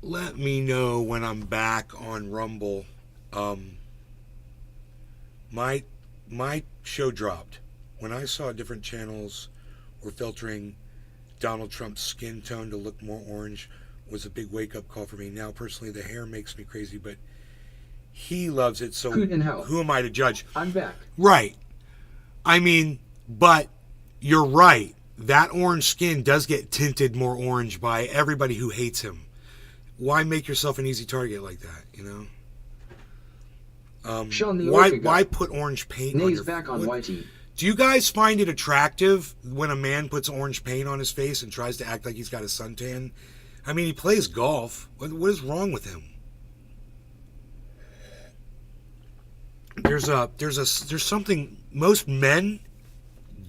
let me know when I'm back on Rumble. My my show dropped when I saw different channels were filtering Donald Trump's skin tone to look more orange. Was a big wake up call for me. Now, personally, the hair makes me crazy, but he loves it. So Coot in hell. who am I to judge? I'm back. Right. I mean, but you're right. That orange skin does get tinted more orange by everybody who hates him. Why make yourself an easy target like that? You know. Sean the Why put orange paint on your back on YT. Do you guys find it attractive when a man puts orange paint on his face and tries to act like he's got a suntan? I mean, he plays golf. What is wrong with him? There's something. Most men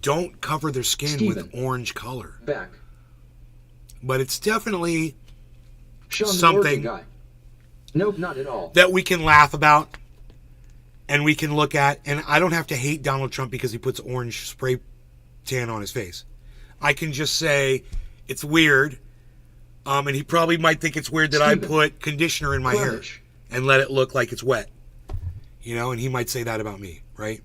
don't cover their skin with orange color. Back. But it's definitely Sean something the guy. Nope, not at all. that we can laugh about and we can look at. And I don't have to hate Donald Trump because he puts orange spray tan on his face. I can just say it's weird. And he probably might think it's weird that I put conditioner in my hair and let it look like it's wet. You know, and he might say that about me, right?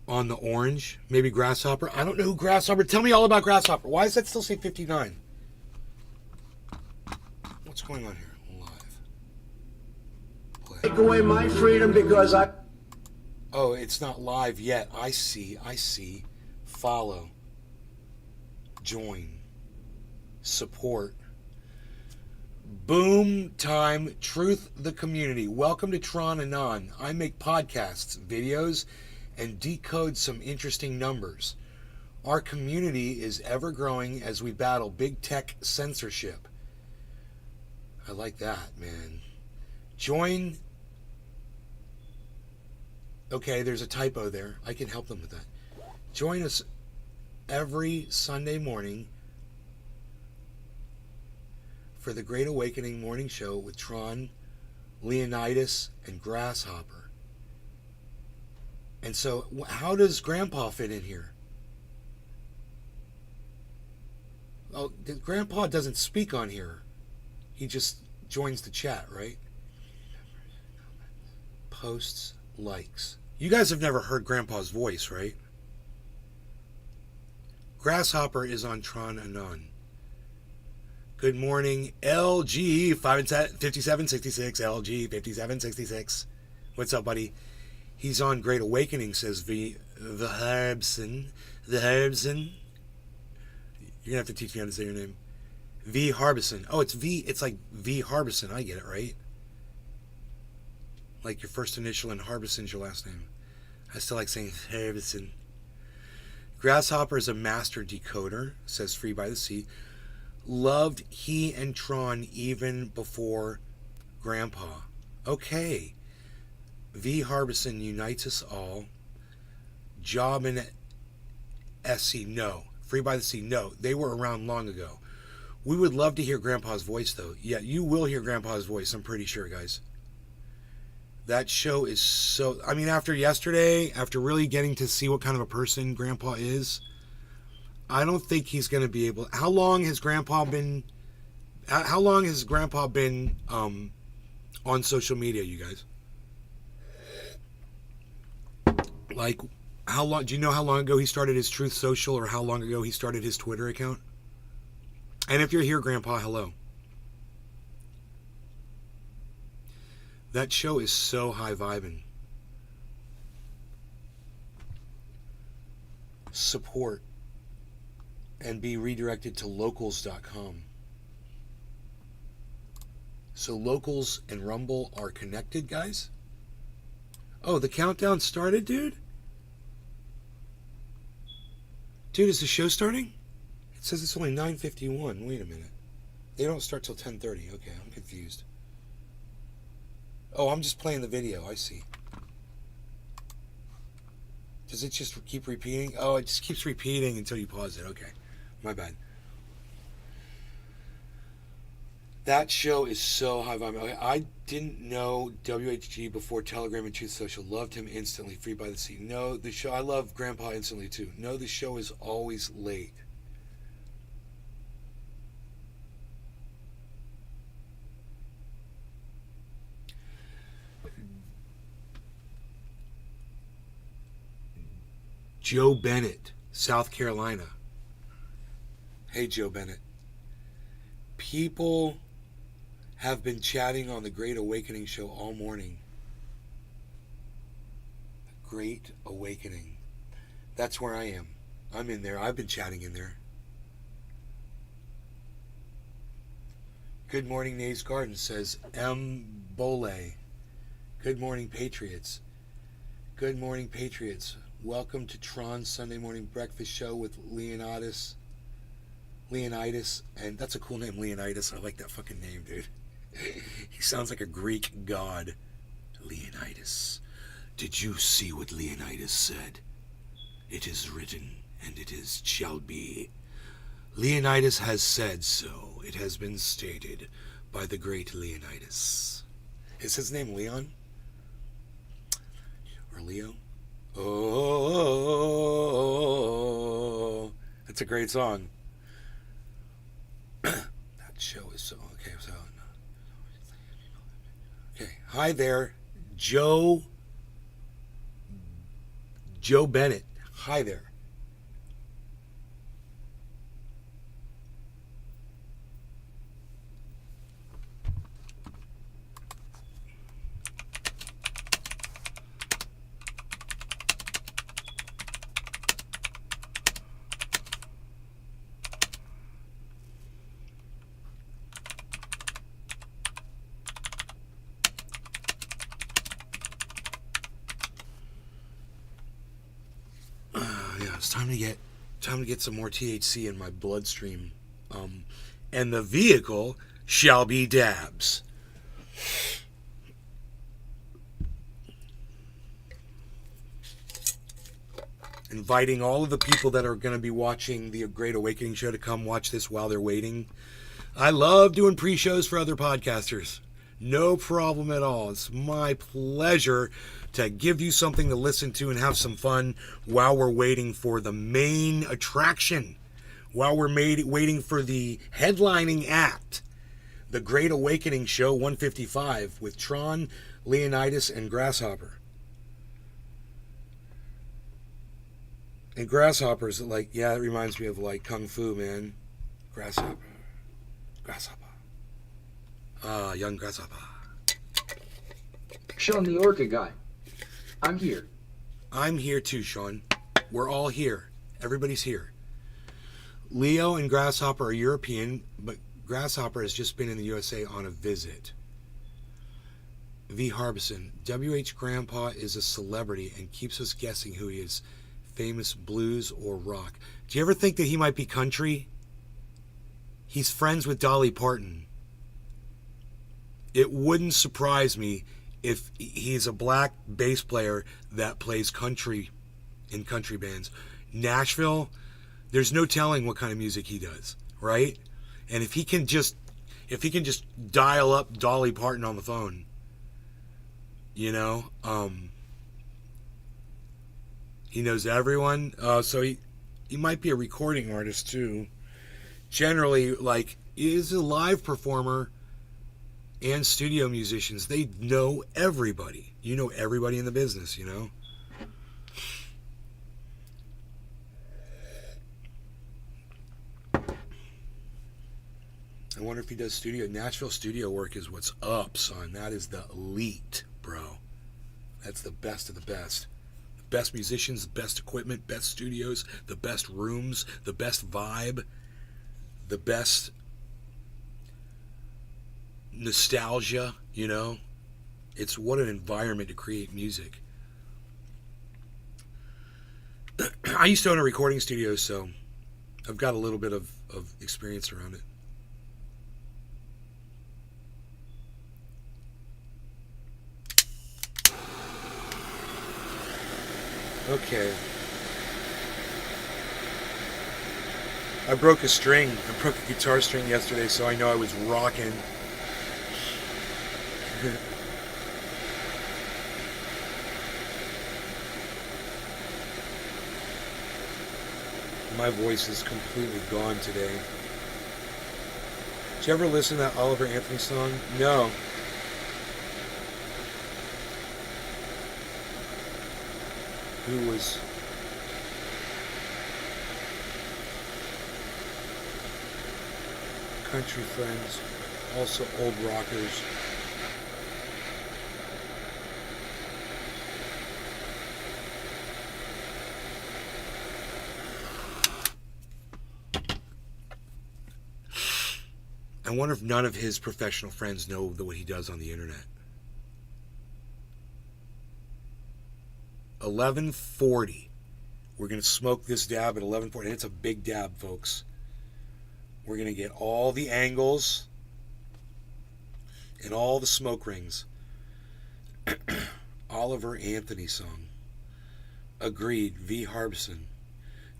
On the orange, maybe Grasshopper. I don't know who Grasshopper. Tell me all about Grasshopper. Why does that still say 59? What's going on here? Live. Play. Take away my freedom because I... Oh, it's not live yet. I see. Follow. Join. Support. Boom time. Truth the community. Welcome to Tron Anon. I make podcasts, videos, and decode some interesting numbers. Our community is ever growing as we battle big tech censorship. I like that, man. Join. Okay, there's a typo there. I can help them with that. Join us every Sunday morning for the Great Awakening Morning Show with Tron, Leonidas, and Grasshopper. And so, how does Grandpa fit in here? Oh, Grandpa doesn't speak on here. He just joins the chat, right? Posts, likes. You guys have never heard Grandpa's voice, right? Grasshopper is on Tron Anon. Good morning, LG 5766, LG 5766. What's up, buddy? He's on Great Awakening, says the Harbson. The Harbson. You're going to have to teach me how to say your name. V. Harbison. Oh, it's V. It's like V. Harbison. I get it, right? Like your first initial and Harbison's your last name. I still like saying Harbison. Grasshopper is a master decoder, says Free by the Sea. Loved he and Tron even before Grandpa. Okay. V. Harbison unites us all. Job and SC, no. Free by the Sea, no. They were around long ago. We would love to hear Grandpa's voice, though. Yeah, you will hear Grandpa's voice, I'm pretty sure, guys. That show is so... I mean, after yesterday, after really getting to see what kind of a person Grandpa is, I don't think he's going to be able... How long has Grandpa been on social media, you guys? Like, how long... Do you know how long ago he started his Truth Social or how long ago he started his Twitter account? And if you're here, Grandpa, hello. That show is so high vibing. Support and be redirected to locals.com. So Locals and Rumble are connected, guys? Oh, the countdown started, dude? Dude, is the show starting? It says it's only 9:51. Wait a minute. They don't start till 10:30. Okay, I'm confused. Oh, I'm just playing the video. I see. Does it just keep repeating? Oh, it just keeps repeating until you pause it. Okay. My bad. That show is so high vibe. I didn't know WHG before Telegram and Truth Social. Loved him instantly. Free by the Sea. No, the show... I love Grandpa instantly, too. No, the show is always late. Joe Bennett, South Carolina. Hey, Joe Bennett. People have been chatting on the Great Awakening show all morning. Great Awakening. That's where I am. I'm in there. I've been chatting in there. Good morning, Nays Garden, says M. Bole. Good morning, Patriots. Good morning, Patriots. Welcome to Tron's Sunday Morning Breakfast Show with Leonidas. And that's a cool name, Leonidas. I like that fucking name, dude. He sounds like a Greek god. Leonidas. Did you see what Leonidas said? It is written, and it is shall be. Leonidas has said so. It has been stated by the great Leonidas. Is his name Leon? Or Leo? Oh, that's a great song. That show is so okay. Okay, hi there, Joe Bennett. Hi there. It's time to get some more THC in my bloodstream. And the vehicle shall be dabs. Inviting all of the people that are going to be watching the Great Awakening show to come watch this while they're waiting. I love doing pre-shows for other podcasters. No problem at all. It's my pleasure to give you something to listen to and have some fun while we're waiting for the main attraction, while we're waiting for the headlining act, the Great Awakening Show 155 with Tron, Leonidas, and Grasshopper. And Grasshopper's like, yeah, it reminds me of like Kung Fu, man. Grasshopper. Young Grasshopper. Sean, the Orca guy. I'm here. I'm here too, Sean. We're all here. Everybody's here. Leo and Grasshopper are European, but Grasshopper has just been in the USA on a visit. V. Harbison. WH Grandpa is a celebrity and keeps us guessing who he is. Famous blues or rock. Do you ever think that he might be country? He's friends with Dolly Parton. It wouldn't surprise me if he's a black bass player that plays country in country bands. Nashville, there's no telling what kind of music he does, right? And if he can just dial up Dolly Parton on the phone, you know, he knows everyone. So he might be a recording artist too. Generally, like, he is a live performer and studio musicians. They know everybody. You know everybody in the business, you know. I wonder if he does Nashville studio work is what's up, son. That is the elite, bro. That's the best of the best. The best musicians, the best equipment, best studios, the best rooms, the best vibe, the best nostalgia, you know. It's what an environment to create music. I used to own a recording studio, so I've got a little bit of experience around it. Okay. I broke a string. I broke a guitar string yesterday, so I know I was rocking. My voice is completely gone today. Did you ever listen to that Oliver Anthony song? No. country friends, also old rockers. I wonder if none of his professional friends know what he does on the internet. 11:40. We're going to smoke this dab at 11:40. And it's a big dab, folks. We're going to get all the angles and all the smoke rings. Oliver Anthony song. Agreed. V. Harbison.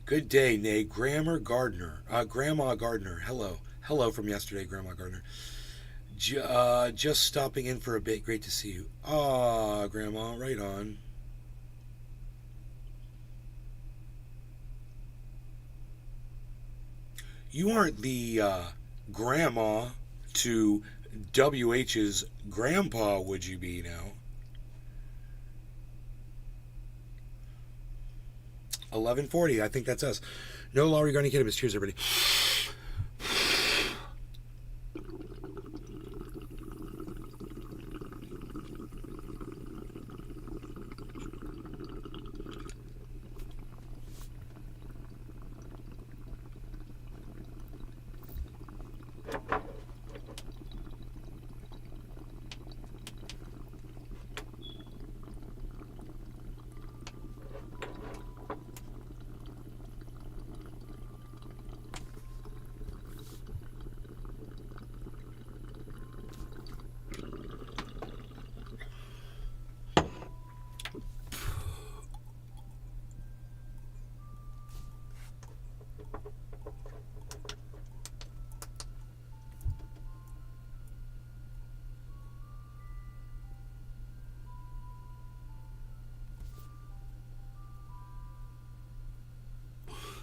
Good day, nay. Grandma Gardner. Hello. Hello from yesterday, Grandma Gardner. Just stopping in for a bit. Great to see you. Aw, Grandma, right on. You aren't the grandma to WH's grandpa, would you be now? 11:40. I think that's us. No law regarding cannabis. Cheers, everybody.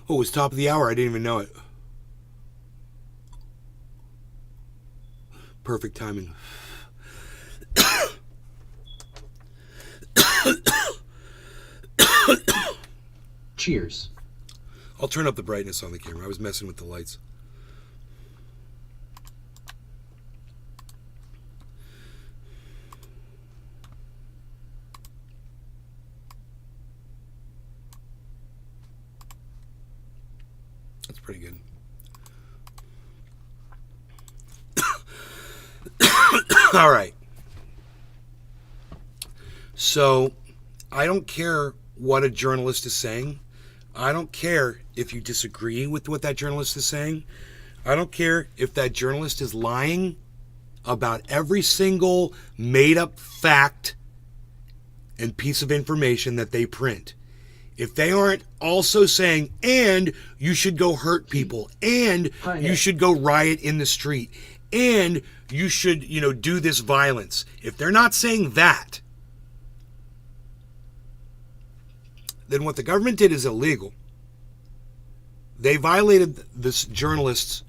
Oh, it was top of the hour. I didn't even know it. Perfect timing. Cheers. I'll turn up the brightness on the camera. I was messing with the lights. That's pretty good. All right. So, I don't care what a journalist is saying. I don't care if you disagree with what that journalist is saying. I don't care if that journalist is lying about every single made-up fact and piece of information that they print. If they aren't also saying, and you should go hurt people, and you should go riot in the street, and you should, do this violence. If they're not saying that, then what the government did is illegal. They violated this journalist's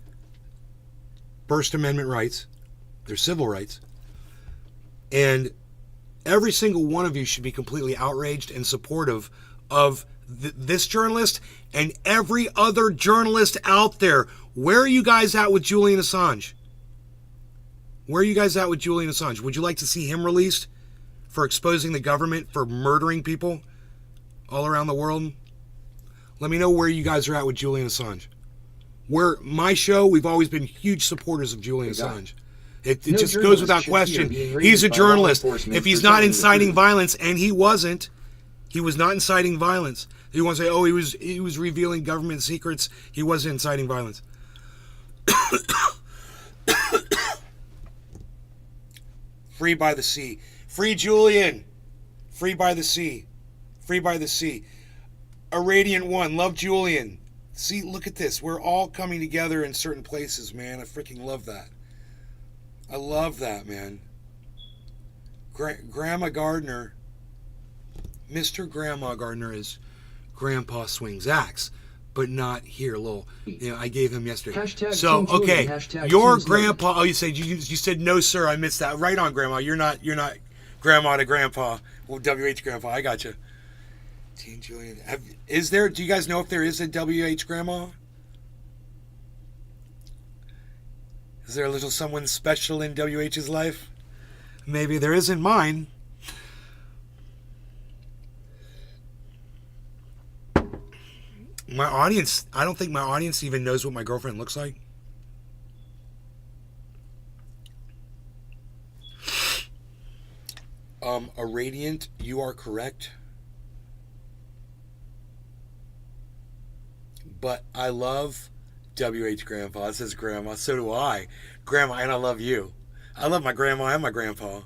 First Amendment rights, their civil rights, and every single one of you should be completely outraged and supportive of this journalist and every other journalist out there. Where are you guys at with Julian Assange? Where are you guys at with Julian Assange? Would you like to see him released for exposing the government for murdering people all around the world? Let me know where you guys are at with Julian Assange. My show, we've always been huge supporters of Julian Assange. It just goes without question. He's a journalist. If he's not inciting violence, and he wasn't, he was not inciting violence. He wants to say, oh, he was revealing government secrets. He wasn't inciting violence. Free by the sea. Free Julian. Free by the sea. Free by the sea. A Radiant One. Love Julian. See, look at this. We're all coming together in certain places, man. I freaking love that. I love that, man. Grandma Gardner. Mr. Grandma Gardner is Grandpa Swings Axe, but not here. I gave him yesterday. Hashtag so Team okay, Julian, hashtag your Team grandpa. Oh, you said no, sir. I missed that. Right on, Grandma. You're not Grandma to Grandpa. Well, WH Grandpa. I got you. Team Julian. Do you guys know if there is a WH Grandma? Is there a little someone special in WH's life? Maybe there isn't mine. My audience, I don't think my audience even knows what my girlfriend looks like. A radiant, you are correct. But I love WH Grandpa. It says Grandma. So do I. Grandma, and I love you. I love my grandma and my grandpa.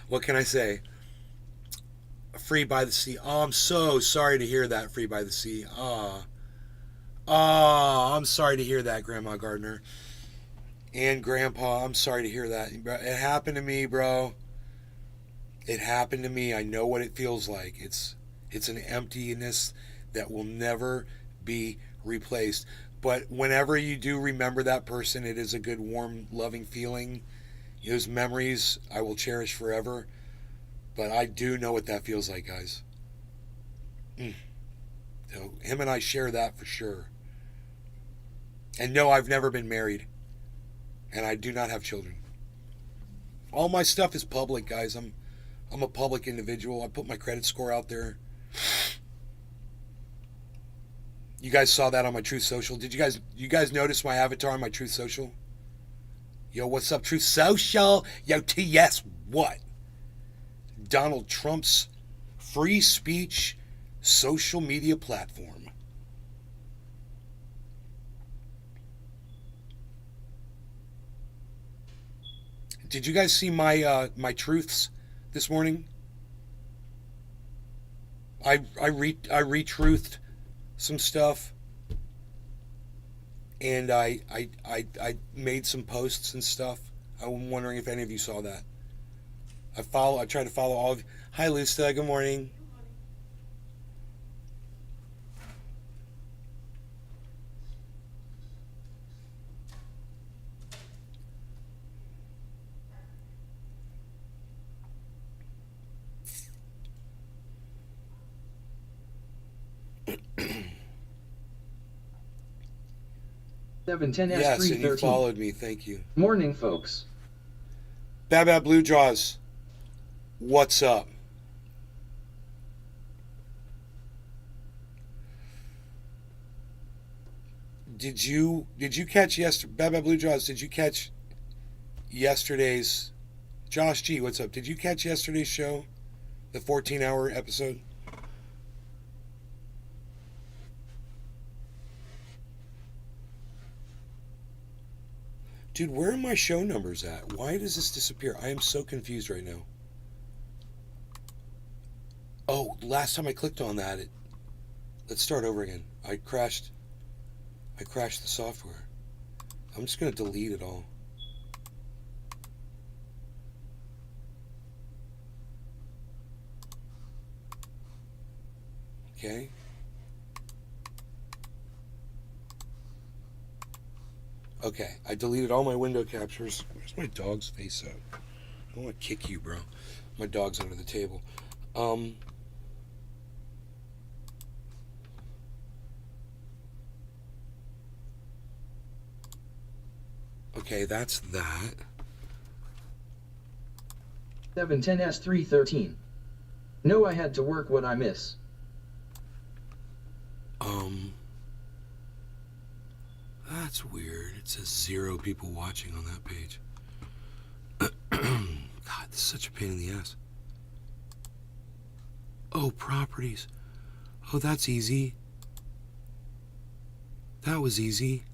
What can I say? Free by the Sea. Oh, I'm so sorry to hear that, Free by the Sea. Oh, I'm sorry to hear that, Grandma Gardner. And Grandpa, I'm sorry to hear that. It happened to me, bro. It happened to me. I know what it feels like. It's an emptiness that will never be replaced. But whenever you do remember that person, it is a good, warm, loving feeling. Those memories I will cherish forever. But I do know what that feels like, guys. So him and I share that for sure. And no, I've never been married. And I do not have children. All my stuff is public, guys. I'm a public individual. I put my credit score out there. You guys saw that on my Truth Social. Did you guys notice my avatar on my Truth Social? Yo, what's up, Truth Social? Yo, TS, what? Donald Trump's free speech social media platform. Did you guys see my truths this morning? I retruthed some stuff, and I made some posts and stuff. I'm wondering if any of you saw that. I try to follow all of you. Hi, Lusta. Good morning. Yes, and you followed me. Thank you. Morning, folks. Bad Blue Jaws. What's up? Did you catch Bad Blue Jaws? Did you catch yesterday's? Josh G, what's up? Did you catch yesterday's show, the 14-hour episode? Dude, where are my show numbers at? Why does this disappear? I am so confused right now. Oh, last time I clicked on that, let's start over again. I crashed the software. I'm just going to delete it all. Okay. Okay, I deleted all my window captures. Where's my dog's face at? I want to kick you, bro. My dog's under the table. Okay, that's that. 710S313. No, I had to work what I miss. That's weird. It says 0 people watching on that page. God, this is such a pain in the ass. Oh, properties. Oh, that's easy. That was easy.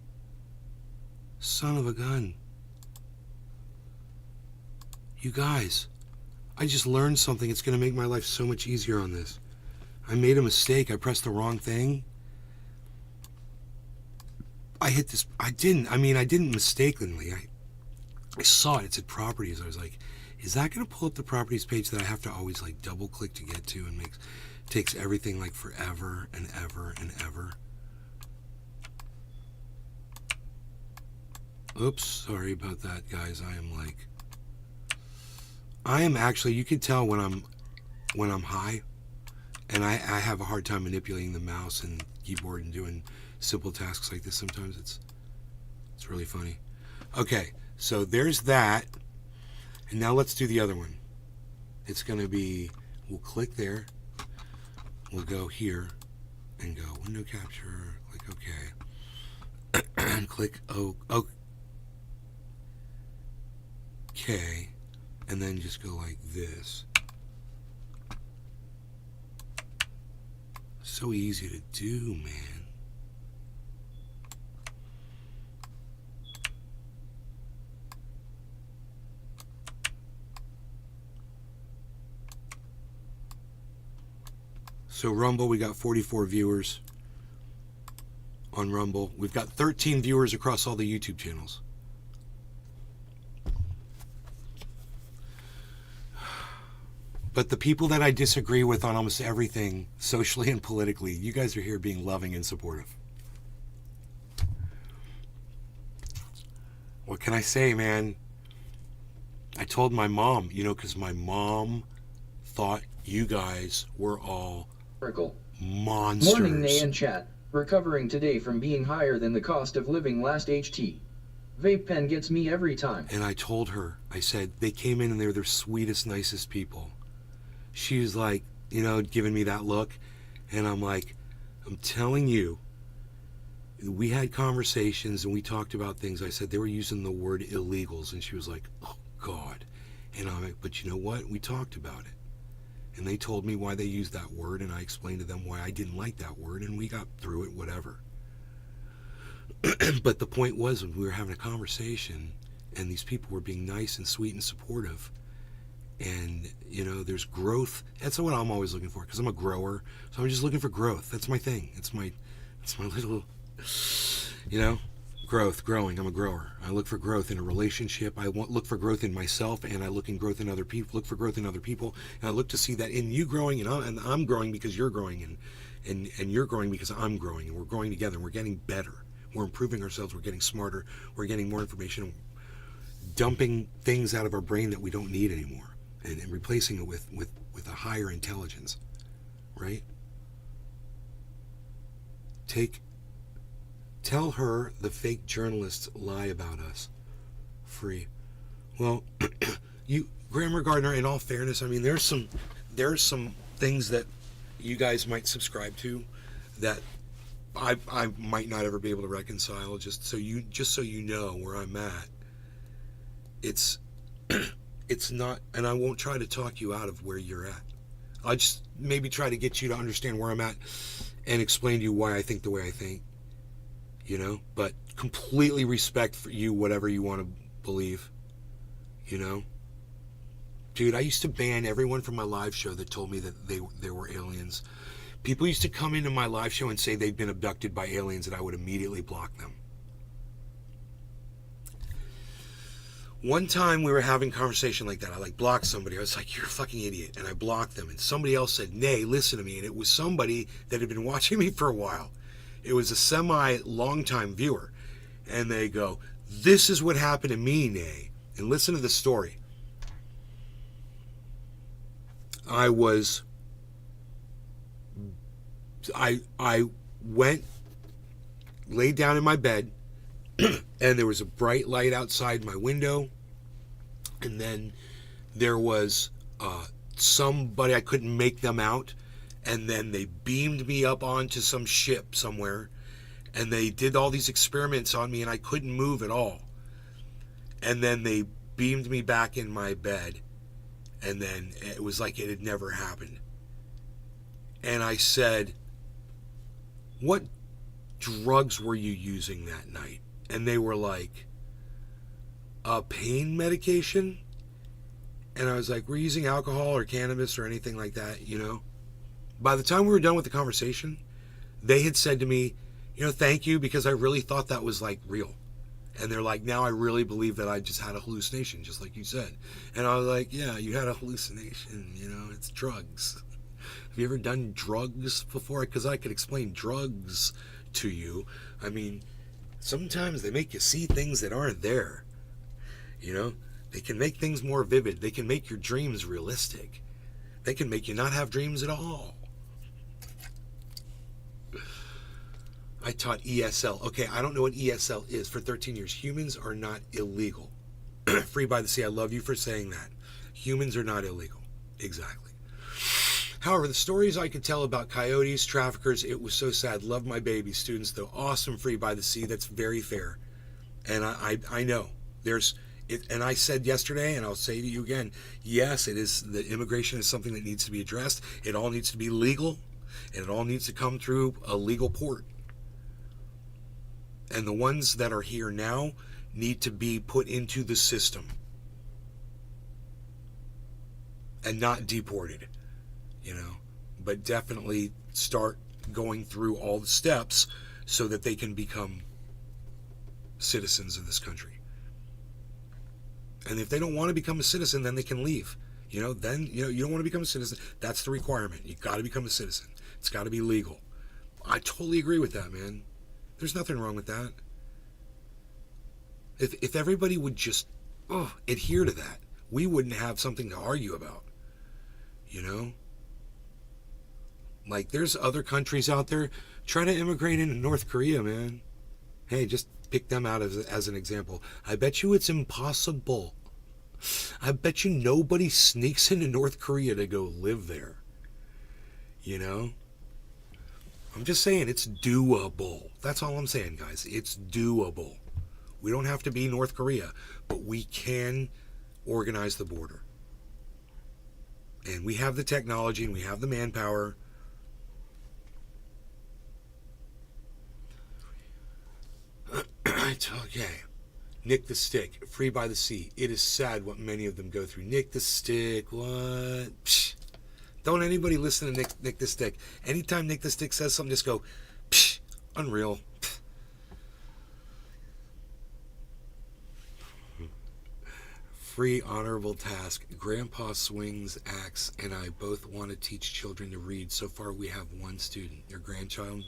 Son of a gun. You guys, I just learned something. It's going to make my life so much easier on this. I made a mistake. I pressed the wrong thing. I hit this. I didn't mistakenly. I saw it. It said properties. I was like, is that going to pull up the properties page that I have to always like double click to get to, and takes everything like forever and ever and ever. Oops, sorry about that, guys. I am actually, you can tell when I'm high, and I have a hard time manipulating the mouse and keyboard and doing simple tasks like this. Sometimes it's really funny. Okay, so there's that. And now let's do the other one. It's going to be, we'll click there. We'll go here and go window capture, click OK. And click OK. And then just go like this. So easy to do, man. So Rumble, we got 44 viewers on Rumble. We've got 13 viewers across all the YouTube channels. But the people that I disagree with on almost everything, socially and politically, you guys are here being loving and supportive. What can I say, man? I told my mom, because my mom thought you guys were all monsters. Morning, Nay and chat. Recovering today from being higher than the cost of living last HT. Vape pen gets me every time. And I told her, I said, they came in and they were the sweetest, nicest people. She was like, giving me that look. And I'm like, I'm telling you, we had conversations and we talked about things. I said they were using the word illegals. And she was like, oh, God. And I'm like, but you know what? We talked about it. And they told me why they used that word. And I explained to them why I didn't like that word. And we got through it, whatever. But the point was, when we were having a conversation and these people were being nice and sweet and supportive, and there's growth. That's what I'm always looking for, because I'm a grower, so I'm just looking for growth. That's my thing. It's my little growing. I'm a grower. I look for growth in a relationship. I look for growth in myself, and I look in growth in other people. Look for growth in other people, and I look to see that in you growing, and I'm growing because you're growing, and you're growing because I'm growing, and we're growing together, and we're getting better. We're improving ourselves. We're getting smarter. We're getting more information, dumping things out of our brain that we don't need anymore. And replacing it with a higher intelligence, right? Tell her the fake journalists lie about us. Free. Well, Grammar Gardner, in all fairness, I mean, there's some things that you guys might subscribe to that I might not ever be able to reconcile. Just so you know where I'm at. It's not, and I won't try to talk you out of where you're at. I'll just maybe try to get you to understand where I'm at and explain to you why I think the way I think, but completely respect for you, whatever you want to believe, Dude, I used to ban everyone from my live show that told me that they were aliens. People used to come into my live show and say they'd been abducted by aliens, and I would immediately block them. One time we were having a conversation like that. I blocked somebody. I was like, you're a fucking idiot. And I blocked them. And somebody else said, Nay, listen to me. And it was somebody that had been watching me for a while. It was a semi-long-time viewer. And they go, this is what happened to me, Nay. And listen to the story. I went, laid down in my bed, and there was a bright light outside my window, and then there was somebody, I couldn't make them out, and then they beamed me up onto some ship somewhere, and they did all these experiments on me, and I couldn't move at all, and then they beamed me back in my bed, and then it was like it had never happened. And I said, what drugs were you using that night? And they were like, a pain medication? And I was like, we're using alcohol or cannabis or anything like that, By the time we were done with the conversation, they had said to me, thank you, because I really thought that was real. And they're like, now I really believe that I just had a hallucination, just like you said. And I was like, yeah, you had a hallucination, it's drugs. Have you ever done drugs before? Because I could explain drugs to you. I mean, sometimes they make you see things that aren't there. They can make things more vivid. They can make your dreams realistic. They can make you not have dreams at all. I taught ESL. Okay, I don't know what ESL is for 13 years. Humans are not illegal. Free by the Sea, I love you for saying that. Humans are not illegal. Exactly. However, the stories I could tell about coyotes, traffickers, it was so sad. Love my baby students, though. Awesome, Free by the Sea. That's very fair. And I know. There's... and I said yesterday, and I'll say to you again, yes, it is. The immigration is something that needs to be addressed. It all needs to be legal, and it all needs to come through a legal port. And the ones that are here now need to be put into the system and not deported, but definitely start going through all the steps so that they can become citizens of this country. And if they don't want to become a citizen, then they can leave. Then you don't want to become a citizen. That's the requirement. You got to become a citizen. It's got to be legal. I totally agree with that, man. There's nothing wrong with that. If everybody would just adhere to that, we wouldn't have something to argue about. Like, there's other countries out there. Try to immigrate into North Korea, man. Hey, just pick them out as an example. I bet you it's impossible. I bet you nobody sneaks into North Korea to go live there. I'm just saying it's doable. That's all I'm saying, guys. It's doable. We don't have to be North Korea, but we can organize the border. And we have the technology and we have the manpower. Okay. Nick the Stick, Free by the Sea. It is sad what many of them go through. Nick the Stick, what? Psh. Don't anybody listen to Nick the Stick. Anytime Nick the Stick says something, just go, psh, unreal. Psh. Free honorable task. Grandpa swings axe and I both want to teach children to read. So far we have one student. Your grandchild?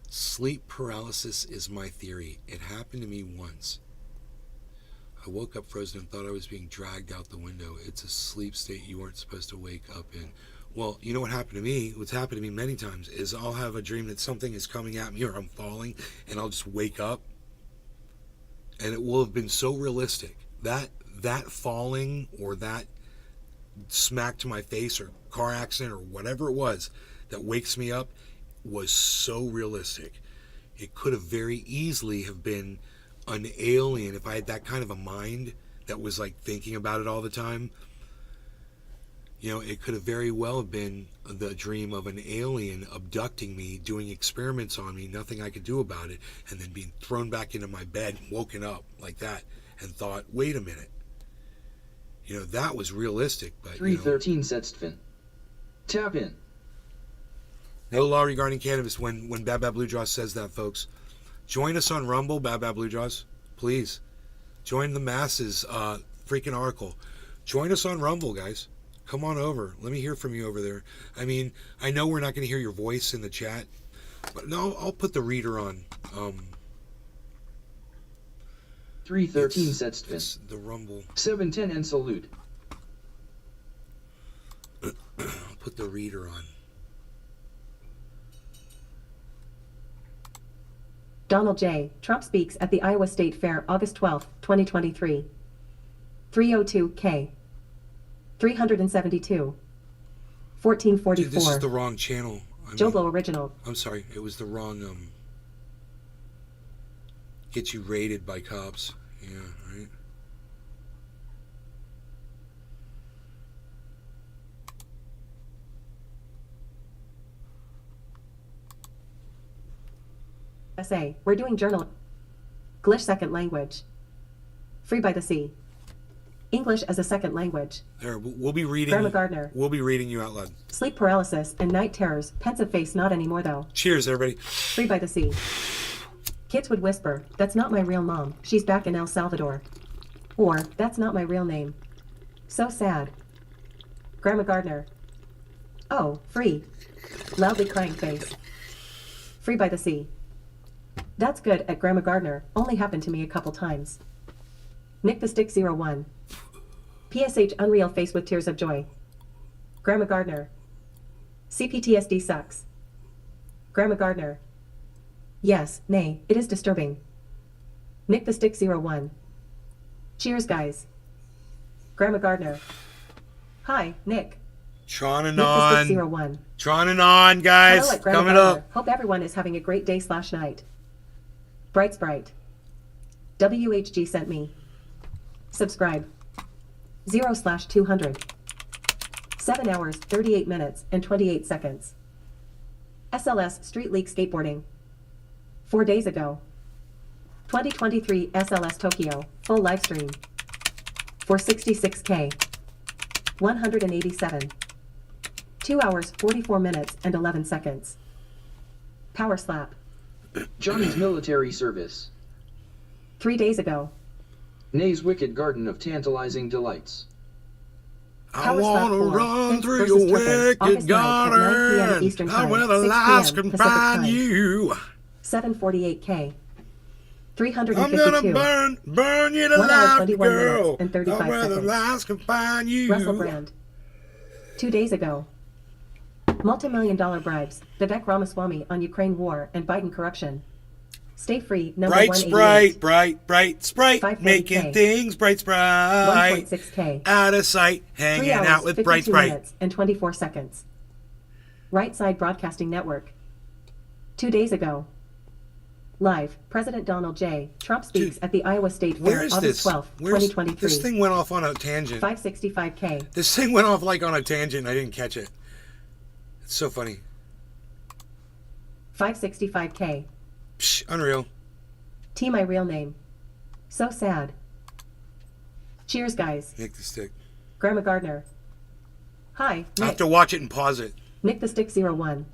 Sleep paralysis is my theory. It happened to me once. I woke up frozen and thought I was being dragged out the window. It's a sleep state you weren't supposed to wake up in. Well, you know what happened to me? What's happened to me many times is I'll have a dream that something is coming at me or I'm falling and I'll just wake up. And it will have been so realistic. That falling or that smack to my face or car accident or whatever it was that wakes me up was so realistic. It could have very easily have been an alien if I had that kind of a mind that was like thinking about it all the time. It could have very well been the dream of an alien abducting me, doing experiments on me, nothing I could do about it, and then being thrown back into my bed, woken up like that, and thought, wait a minute. That was realistic, but 313 Setstfin. Tap in. No law regarding cannabis when Bad Bad Blue Jaws says that, folks. Join us on Rumble, Bad Bad Blue Jaws. Please. Join the masses. Freaking article. Join us on Rumble, guys. Come on over. Let me hear from you over there. I mean, I know we're not going to hear your voice in the chat, but no, I'll put the reader on. 313 Setstfin. It's the Rumble. 710 and salute. I'll put the reader on. Donald J. Trump speaks at the Iowa State Fair August 12, 2023. 302K. 372. 1444. Dude, this is the wrong channel. Joe Blow original. I'm sorry. It was the wrong, get you raided by cops. Yeah, right? SA. We're doing journal. English second language. Free by the Sea. English as a second language. There, we'll be reading. Grandma Gardner. We'll be reading you out loud. Sleep paralysis and night terrors. Pensive face not anymore though. Cheers, everybody. Free by the Sea. Kids would whisper, that's not my real mom. She's back in El Salvador. Or, that's not my real name. So sad. Grandma Gardner. Oh, free. Loudly crying face. Free by the Sea. That's good at Grandma Gardner. Only happened to me a couple times. Nick the Stick 01. PSH unreal face with tears of joy. Grandma Gardner. CPTSD sucks. Grandma Gardner. Yes, nay, it is disturbing. Nick the Stick 01. Cheers, guys. Grandma Gardner. Hi, Nick. Tron and Nick the Stick on. 01. Tron and on, guys. Hello at Grandma Coming Gardner. up. Hope everyone is having a great day/night. Bright Sprite. WHG sent me. Subscribe. 0/200. 7 hours, 38 minutes, and 28 seconds. SLS Street League Skateboarding. 4 days ago. 2023 SLS Tokyo, full live stream. For 66K. 187. 2 hours, 44 minutes, and 11 seconds. Power Slap. Johnny's military service. 3 days ago. Nay's wicked garden of tantalizing delights. I Power Slap want to 4, run Prince through versus your Turpin, August wicked 9th at 9 p.m. garden. Eastern How Time, where the 6 lies p.m. can Pacific find Time. you. 748K. I'm 352. gonna burn you to 1 hour, life, 21 girl. minutes, and 35 How where the seconds. lies can find you. Russell Brand. 2 days ago. Multi-million-dollar bribes. Vivek Ramaswamy on Ukraine war and Biden corruption. Stay free, number Bright 188. Sprite, bright Sprite, 540K. making things bright Sprite. 1.6K. Out of sight, 3 hanging hours, out with 52 Bright Sprite. minutes, and 24 seconds. Right Side Broadcasting Network. 2 days ago. Live, President Donald J. Trump speaks Dude, at the Iowa State Where Fair, is August this? 12th, Where's 2023. this thing went off on a tangent. 565K. This thing went off like on a tangent. I didn't catch it. It's so funny. 565K. Psh, unreal. T my real name. So sad. Cheers, guys. Nick the Stick. Grandma Gardner. Hi, I have Nick. to watch it and pause it. Nick the Stick 01.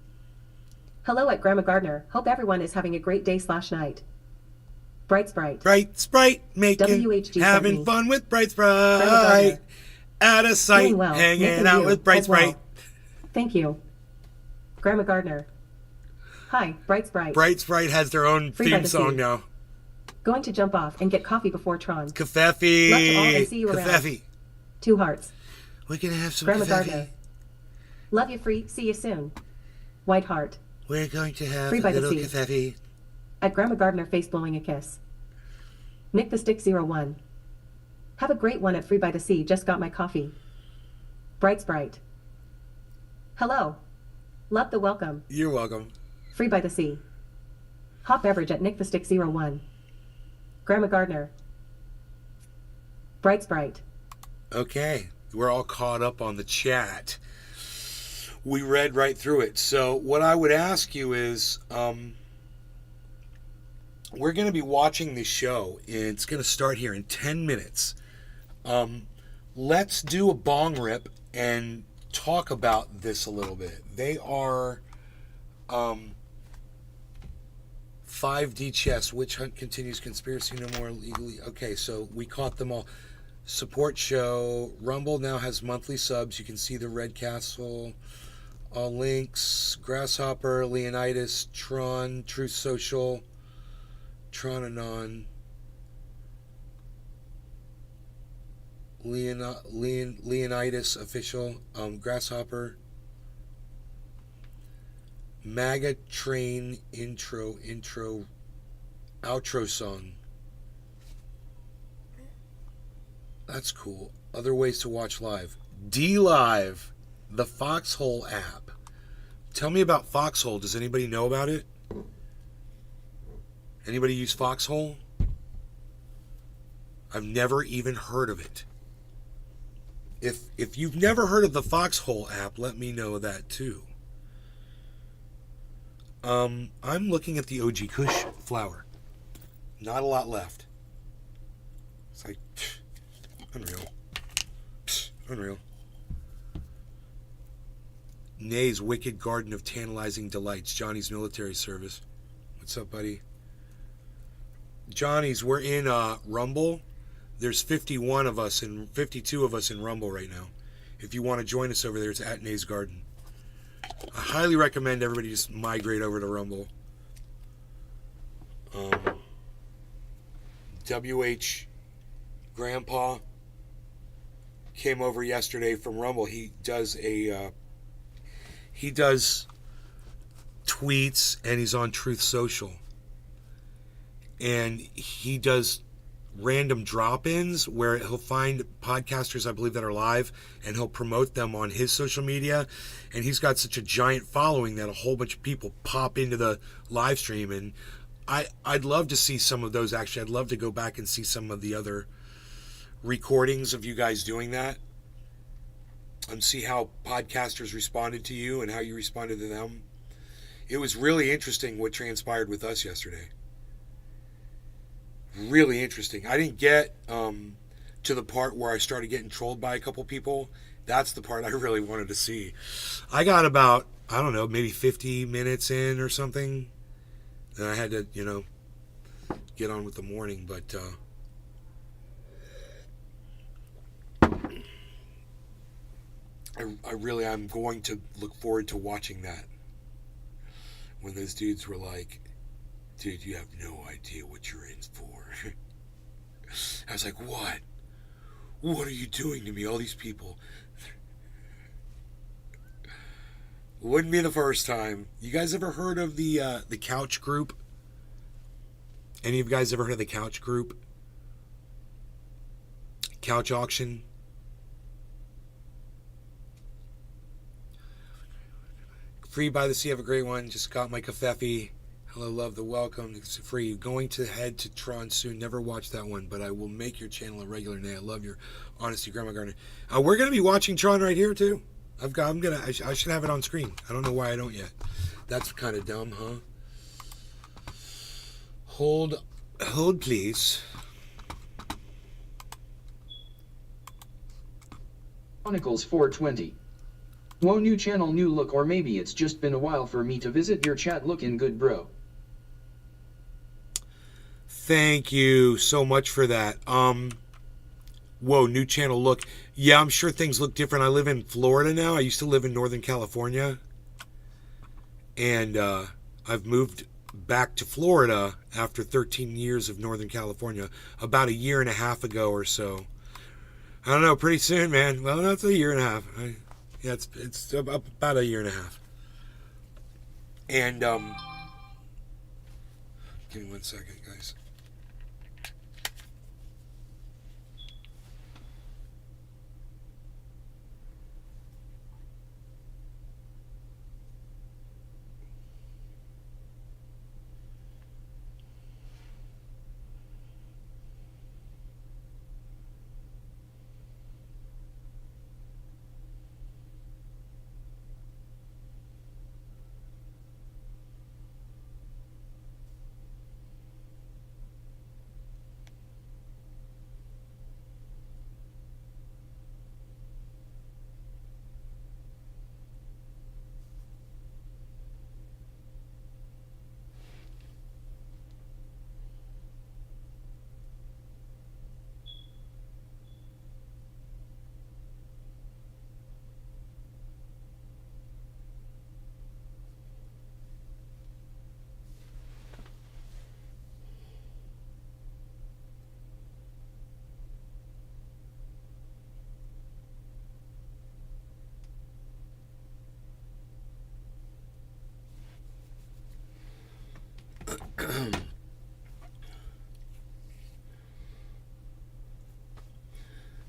Hello at Grandma Gardner. Hope everyone is having a great day/night. Bright Sprite. Bright Sprite, making, WHG having sent me. fun with Bright Grandma Sprite. Gardner. Out of sight, Doing well. Nick hanging and out you. with Bright Hope well. Sprite. Thank you. Grandma Gardner. Hi, Bright Sprite. Bright Sprite has their own Free by theme the song sea. now. Going to jump off and get coffee before Tron. Kafefe. Love to all and see you around. Kafefe. 2 hearts. We're going to have some Grandma Kafefe. Gardner. Love you, free. See you soon. White heart. We're going to have Free a by the little sea. Kafefe. At Grandma Gardner, face blowing a kiss. Nick the Stick 01. Have a great one at Free by the Sea. Just got my coffee. Bright Sprite. Hello. Love the welcome. You're welcome. Free by the Sea. Hot beverage at Nick the Stick 01. Grandma Gardner. Bright Sprite. Okay, we're all caught up on the chat. We read right through it. So what I would ask you is, we're going to be watching the show. It's going to start here in 10 minutes. Let's do a bong rip and talk about this a little bit. They are 5D chess. Witch hunt continues. Conspiracy no more legally. Okay, so we caught them all. Support show. Rumble now has monthly subs. You can see the Red Castle. All links. Grasshopper, Leonidas, Tron, Truth Social, Tron Anon, Leonidas official, Grasshopper, MAGA Train intro, outro song. That's cool. Other ways to watch live. D-Live, the Foxhole app. Tell me about Foxhole. Does anybody know about it? Anybody use Foxhole? I've never even heard of it. If you've never heard of the Foxhole app, let me know that too. I'm looking at the OG Kush flower. Not a lot left. It's like unreal. Unreal. Nay's Wicked Garden of Tantalizing Delights. Johnny's military service. What's up, buddy? Johnny's, we're in Rumble. There's 51 of us and 52 of us in Rumble right now. If you want to join us over there, it's at Nay's Garden. I highly recommend everybody just migrate over to Rumble. WH Grandpa came over yesterday from Rumble. He does tweets and he's on Truth Social. And he does random drop-ins where he'll find podcasters, I believe, that are live, and he'll promote them on his social media. And he's got such a giant following that a whole bunch of people pop into the live stream. And I'd love to see some of those. Actually, I'd love to go back and see some of the other recordings of you guys doing that and see how podcasters responded to you and how you responded to them. It was really interesting what transpired with us yesterday. Really interesting. I didn't get to the part where I started getting trolled by a couple people. That's the part I really wanted to see. I got about, I don't know, maybe 50 minutes in or something. Then I had to, get on with the morning. But I'm going to look forward to watching that. When those dudes were like, dude, you have no idea what you're in for. I was like, what? What are you doing to me? All these people. Wouldn't be the first time. You guys ever heard of the Couch Group? Any of you guys ever heard of the Couch Group? Couch Auction? Free by the Sea, have a great one. Just got my kafefe. Hello, love the welcome. It's free. Going to head to Tron soon. Never watched that one, but I will make your channel a regular now. I love your honesty, Grandma Gardner. We're gonna be watching Tron right here too. I should have it on screen. I don't know why I don't yet. That's kind of dumb, huh? Hold, please. Chronicles 420. Whoa, new channel, new look, or maybe it's just been a while for me to visit your chat. Looking good, bro. Thank you so much for that. Whoa, new channel look. Yeah, I'm sure things look different. I live in Florida now. I used to live in Northern California. And I've moved back to Florida after 13 years of Northern California, about a year and a half ago or so. I don't know, pretty soon, man. Well, that's a year and a half. Yeah, it's about a year and a half. And, give me 1 second, guys.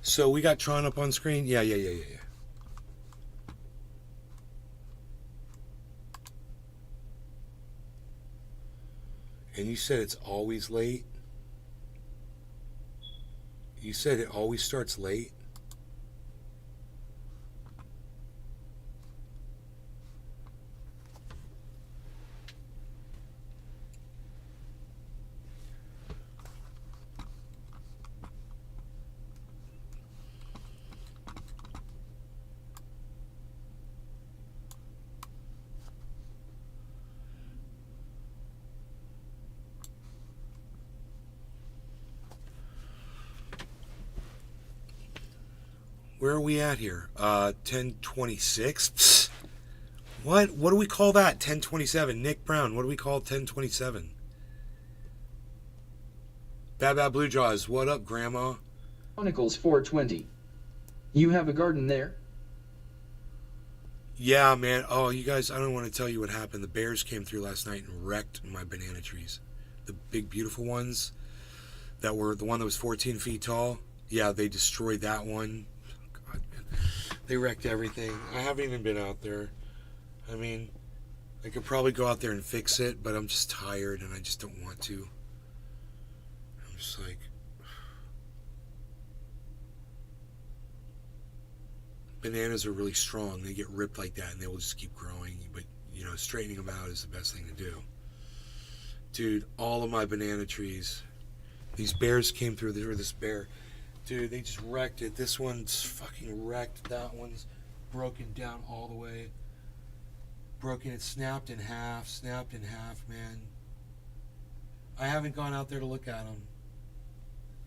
So we got Tron up on screen? Yeah. And you said it's always late? You said it always starts late? Where are we at here? 1026? What do we call that? 1027. Nick Brown, what do we call 1027? Bad Blue Jaws, what up, Grandma? Chronicles 420. You have a garden there? Yeah, man. Oh, you guys, I don't want to tell you what happened. The bears came through last night and wrecked my banana trees. The big, beautiful ones that were the one that was 14 feet tall. Yeah, they destroyed that one. God, man. They wrecked everything. I haven't even been out there. I mean, I could probably go out there and fix it, but I'm just tired and I just don't want to. I'm just like... Bananas are really strong. They get ripped like that and they will just keep growing. But, you know, straightening them out is the best thing to do. Dude, all of my banana trees, these bears came through, or this bear, dude, they just wrecked it. This one's fucking wrecked. That one's broken down all the way. Broken, it snapped in half, man. I haven't gone out there to look at them.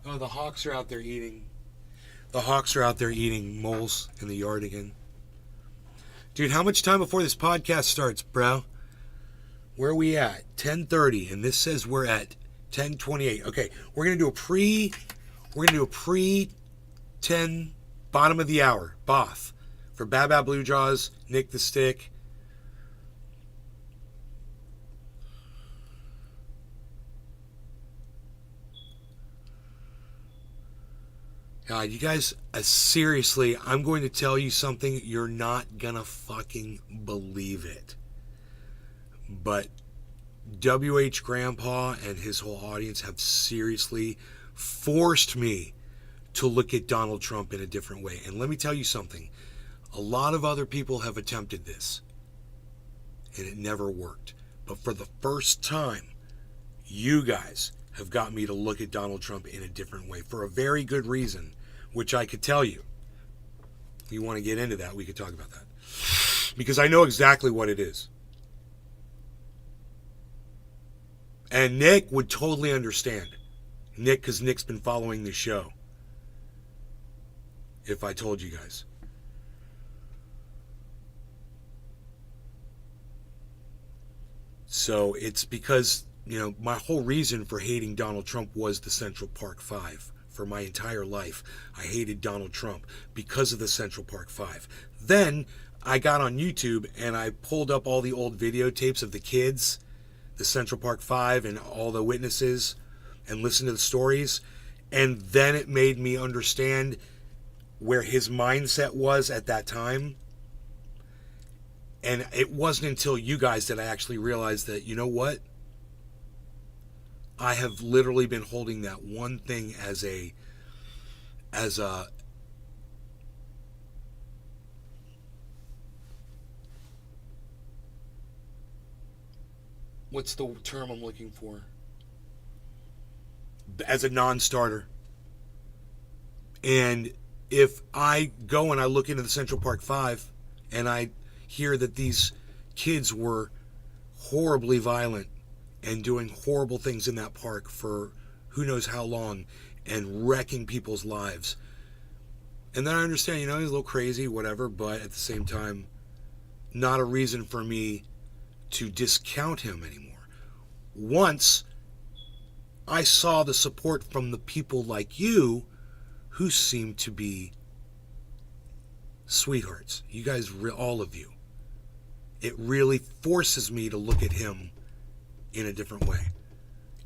Oh, the hawks are out there eating. The hawks are out there eating moles in the yard again. Dude, how much time before this podcast starts, bro? Where are we at? 10:30, and this says we're at 10:28. Okay, we're gonna do a pre 10 bottom of the hour Both for Baba Blue Jaws, Nick the Stick. God, you guys, seriously, I'm going to tell you something. You're not gonna fucking believe it. But WH Grandpa and his whole audience have seriously forced me to look at Donald Trump in a different way. And let me tell you something. A lot of other people have attempted this, and it never worked. But for the first time, you guys have got me to look at Donald Trump in a different way for a very good reason, which I could tell you. If you want to get into that, we could talk about that. Because I know exactly what it is. And Nick would totally understand. Nick, because Nick's been following the show. If I told you guys. So it's because, you know, my whole reason for hating Donald Trump was the Central Park 5. For my entire life, I hated Donald Trump because of the Central Park 5. Then I got on YouTube and I pulled up all the old videotapes of the kids, the Central Park 5 and all the witnesses, and listened to the stories. And then it made me understand where his mindset was at that time. And it wasn't until you guys that I actually realized that, you know what? I have literally been holding that one thing as a what's the term I'm looking for? As a non-starter. And if I go and I look into the Central Park 5 and I hear that these kids were horribly violent and doing horrible things in that park for who knows how long and wrecking people's lives. And then I understand, you know, he's a little crazy, whatever, but at the same time, not a reason for me to discount him anymore. Once I saw the support from the people like you who seem to be sweethearts. You guys, all of you. It really forces me to look at him in a different way.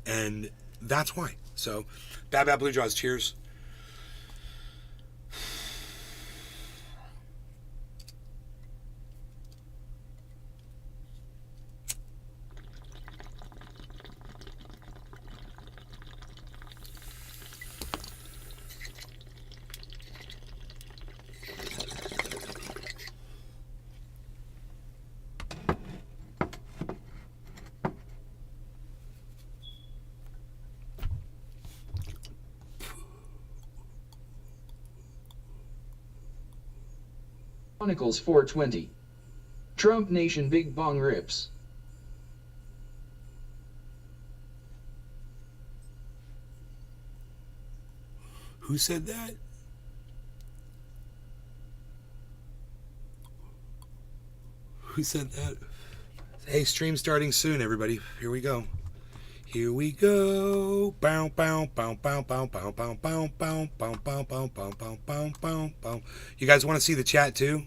And that's why. So, Bad Blue Jaws, cheers. Chronicles 420. Trump Nation Big Bong Rips. Who said that? Who said that? Hey, stream starting soon, everybody. Here we go. Here we go. Bow, bow, bow, bow, bow, bow, bow, bow, bow, bow, bow, bow, bow, bow, bow, bow, bow. You guys want to see the chat too?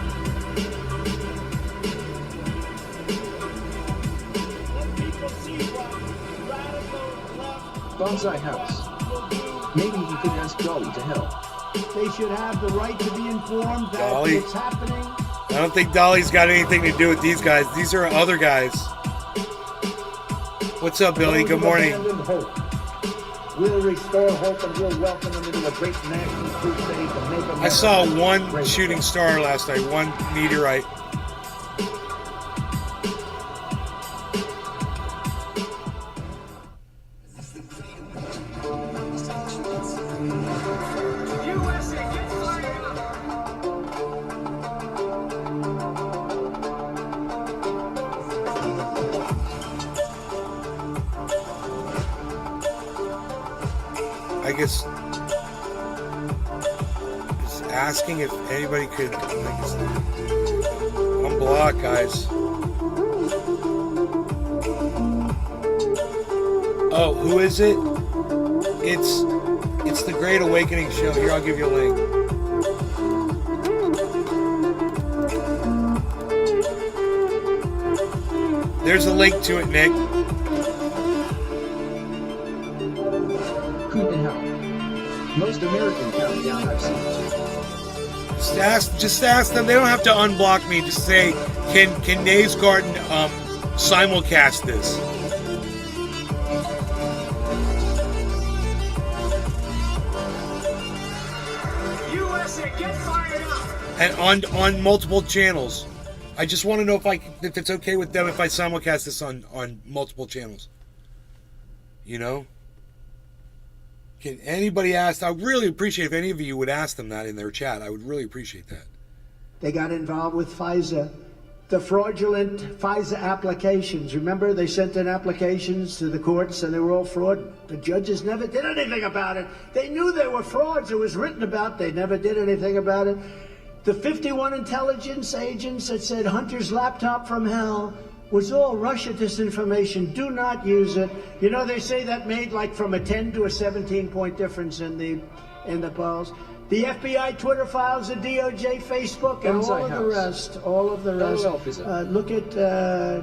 Bonsai House. Maybe he could ask Dolly to help. They should have the right to be informed that Dolly. it's happening. I don't think Dolly's got anything to do with these guys. These are other guys. What's up, Billy? Good morning. We'll restore hope and we'll welcome them into a great national crusade to make America I saw one great shooting again. star last night, one meteorite. I guess just asking if anybody could unblock, guys. Oh, who is it? It's the Great Awakening show. Here, I'll give you a link. There's a link to it, Nick. Who can help? Most American countdown I've seen. Just ask them. They don't have to unblock me. Just say, can Nays Garden simulcast this? USA, get fired up! And on multiple channels. I just want to know if it's okay with them if I simulcast this on multiple channels. You know? Can anybody ask? I would really appreciate if any of you would ask them that in their chat. I would really appreciate that. They got involved with Pfizer. The fraudulent Pfizer applications. Remember, they sent in applications to the courts and they were all fraud. The judges never did anything about it. They knew they were frauds. It was written about. They never did anything about it. The 51 intelligence agents that said Hunter's laptop from hell was all Russia disinformation. Do not use it. You know, they say that made like from a 10 to a 17-point difference in the polls. The FBI Twitter files, the DOJ, Facebook, and Bonsai all of the House. rest. All of the rest. LOL visit. Look at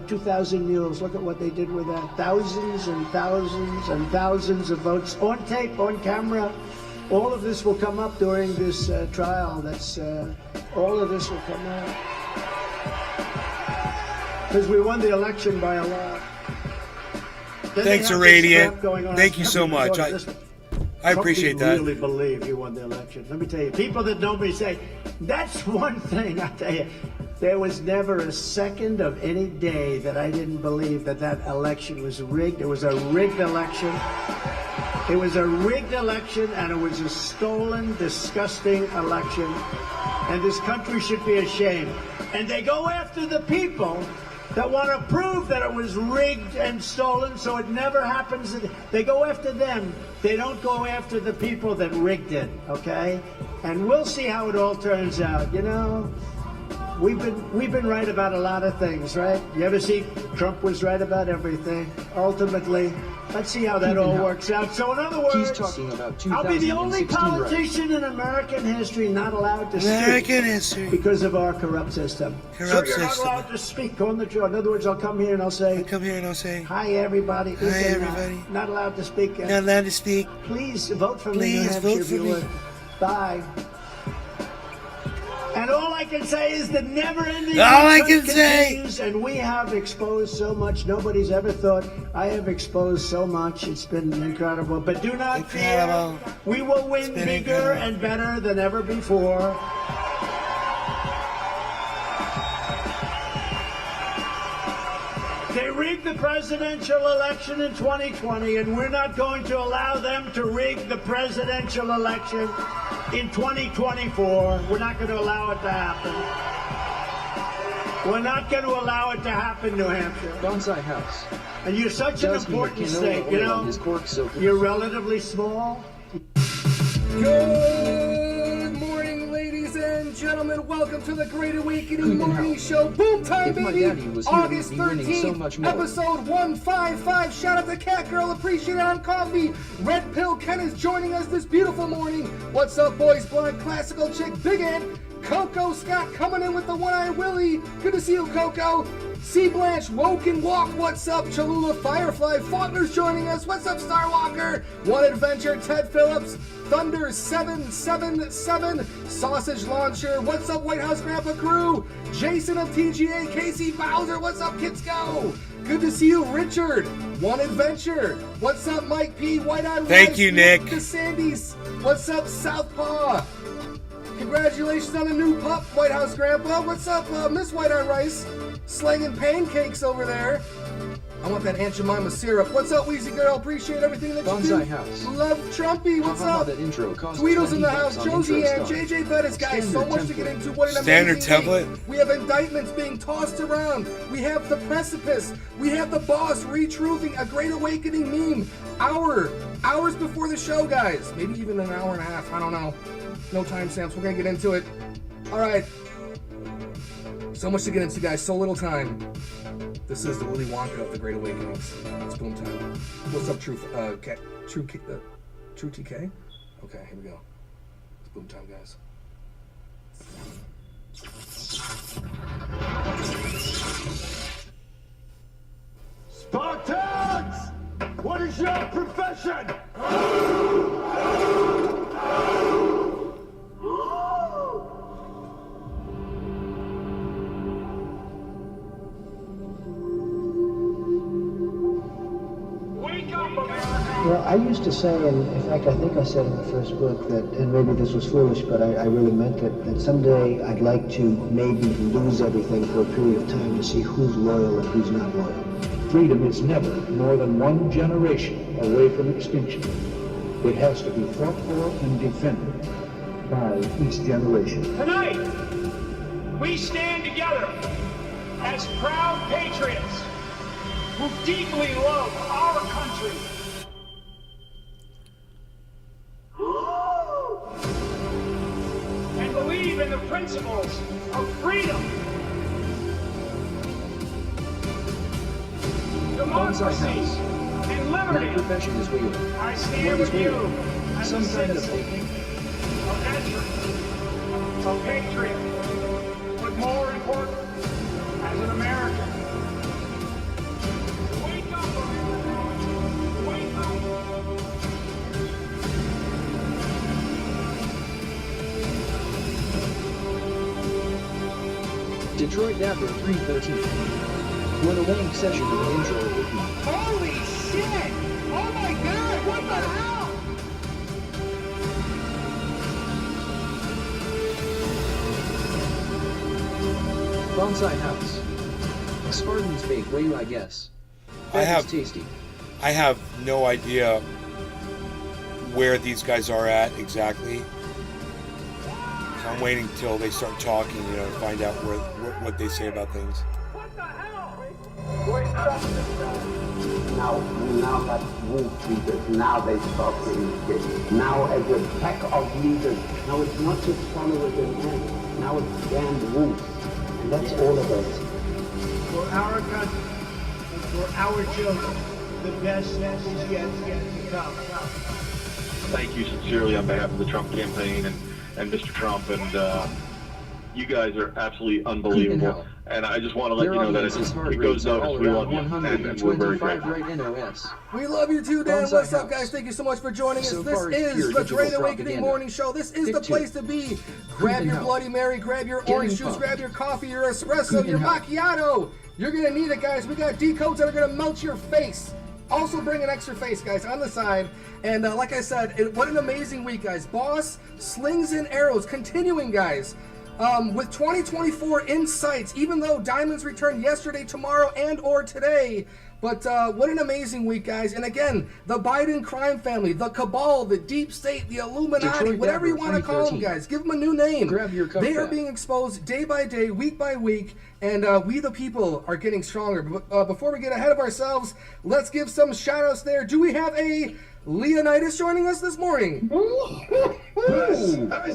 2,000 Mules. Look at what they did with that. Thousands and thousands and thousands of votes on tape, on camera. All of this will come up during this trial. All of this will come up. Because we won the election by a lot. Then Thanks, they have this Irradiant. crap going on. Thank you so Everybody much. goes, listen, I some appreciate people that. really believe you won the election. Let me tell you, people that know me say, that's one thing I tell you. There was never a second of any day that I didn't believe that that election was rigged. It was a rigged election. It was a rigged election, and it was a stolen, disgusting election. And this country should be ashamed. And they go after the people that want to prove that it was rigged and stolen so it never happens. They go after them. They don't go after the people that rigged it, okay? And we'll see how it all turns out, you know? We've been right about a lot of things, right? You ever see Trump was right about everything? Ultimately, let's see how that all works out. So in other words, He's talking about I'll be the only 2016 right. politician in American history not allowed to speak American history. because of our corrupt system. Corrupt so you're system. not allowed to speak on the show. In other words, I'll come here and I'll say, Come here and I'll say, hi everybody. Hi, Listen, everybody. Not allowed to speak. not allowed to speak. Please vote for me. Please New Hampshire, vote if for you me. would. Bye. And all I can say is the never-ending All I hunt can say- continues, and we have exposed so much. Nobody's ever thought I have exposed so much. It's been incredible. But do not Incredible. fear. We will win been bigger incredible. and better than ever before. They rigged the presidential election in 2020, and we're not going to allow them to rig the presidential election in 2024. We're not going to allow it to happen. We're not going to allow it to happen, New Hampshire. Bonsai House. And you're such an Does mean important canola state, you oil on know? his cork soaker. You're relatively small. Good morning, ladies and gentlemen. Welcome to the Great Awakening Who can Morning help? Show. Boom time, If my baby. daddy was here, August we'd be winning 13th, so much more. episode 155. Shout out to Cat Girl. Appreciate it on coffee. Red Pill Ken is joining us this beautiful morning. What's up, boys? Blonde Classical Chick Big Ant. Coco Scott coming in with the one-eye Willie. Good to see you, Coco. Sea Blanche, Woke and Walk, what's up? Cholula Firefly, Faulkner's joining us, what's up? Starwalker, One Adventure, Ted Phillips, Thunder 777, Sausage Launcher, what's up? White House Grandpa Crew, Jason of TGA, Casey Bowser, what's up? Kids Go. Good to see you, Richard. One Adventure. What's up, Mike P? White-Eyed Thank Rice, you, Nick. The Sandys. What's up, Southpaw? Congratulations on a new pup, White House Grandpa. What's up, Miss White-Eyed Rice? Slanging pancakes over there. I want that Aunt Jemima syrup. What's up, Wheezy Girl? Appreciate everything that you Bonsai do. House. Love Trumpy. What's Haha, up? that intro cost Tweedles in the 20 house, bucks on Josie intro and stuff. JJ Bettis, guys. So Standard much to get template. into. What an Standard amazing week. template. We have indictments being tossed around. We have the precipice. We have the boss retruthing a Great Awakening meme. Hours before the show, guys. Maybe even an hour and a half. I don't know. No timestamps. We're gonna get into it. All right. So much to get into, guys. So little time. This is the Willy Wonka of the Great Awakenings. It's boom time. What's up, True TK? Okay, here we go. It's boom time, guys. Spartans! What is your profession? Wake up, America! Well, I used to say, and in fact, I think I said in the first book that, and maybe this was foolish, but I really meant it, that someday I'd like to maybe lose everything for a period of time to see who's loyal and who's not loyal. Freedom is never more than one generation away from extinction. It has to be fought for and defended by each generation. Tonight, we stand together as proud patriots who deeply love our country. And believe in the principles of freedom, democracy, and My liberty. profession is wheeling. I What stand is with you wheeling? as Some a kind of citizen, thinking. a veteran, a patriot, but more important, as an American. Wake up, America! Wake up! Detroit Dapper 313. When a winning session of the intro would be. Holy shit! Oh my god! What the hell? Bonsai House. Spartans bake way, I guess. I That is have- tasty. I have no idea where these guys are at exactly. So I'm waiting till they start talking, to find out what they say about things. What the hell? Wake up! Now that wolf leaders, now they start getting scared. Now as a pack of leaders, now it's not just followers and men, now it's grand wolves. And that's all of us. For our country and for our children, the best is yet to come. Thank you sincerely on behalf of the Trump campaign and Mr. Trump, and you guys are absolutely unbelievable. And I just want to let Their you know that audience's heart it rates goes are noticed. all We around love you, and we're very 125 grateful. right NOS. We love you too, Dan. Bonsai What's up, House. guys? Thank you so much for joining us. So This far, it's is pure the digital Great Awakening propaganda. Morning Show. This is Stick the to place it. to be. Grab your Hell. Bloody Mary, grab your Getting orange juice, pumped. grab your coffee, your espresso, Cooking your hell. macchiato. You're gonna need it, guys. We got decodes that are gonna melt your face. Also bring an extra face, guys, on the side. And like I said, what an amazing week, guys. Boss, slings and arrows, continuing, guys. With 2024 insights, even though Diamonds returned yesterday, tomorrow, and or today. But what an amazing week, guys. And again, the Biden crime family, the cabal, the deep state, the Illuminati, Detroit whatever you Dapper want to call them, 313. guys. Give them a new name. Grab your coat They are back. being exposed day by day, week by week, and we the people are getting stronger. But before we get ahead of ourselves, let's give some shout outs there. Do we have a Leonidas joining us this morning? What up, everybody?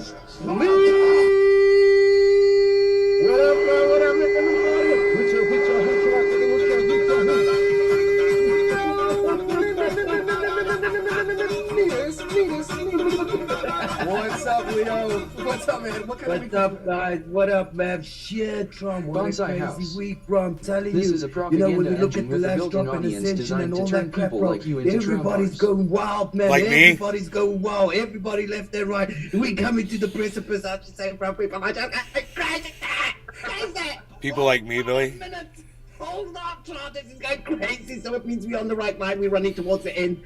What's up, up, Leo? What's up, man? What kind of What's up, guys? What up, man? Shit, Trump. What Bonsai a crazy House. week, bro. I'm telling This you. is a You know, propaganda when we look engine at the with a last built-in drop and audience Ascension designed and to all turn that crap, people bro, like you into everybody's Trump going wild, man. Like me? Everybody's going wild. Everybody left and right. We coming to the precipice. I'm just saying, bro, people. I just crazy. Crazy. People like me, Billy. Hold up, Trump. This is going crazy. So it means we're on the right line. We're running towards the end.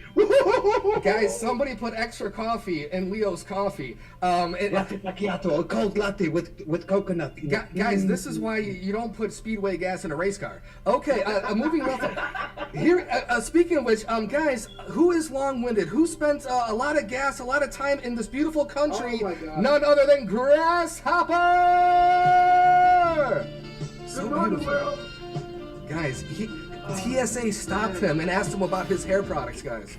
Guys, somebody put extra coffee in Leo's coffee. Latte macchiato, a cold latte with coconut. Guys, this is why you don't put speedway gas in a race car. Okay, moving on. Here, speaking of which, guys, who is long-winded? Who spent a lot of gas, a lot of time in this beautiful country? Oh my God. None other than Grasshopper. So beautiful. Guys, TSA stopped him and asked him about his hair products, guys.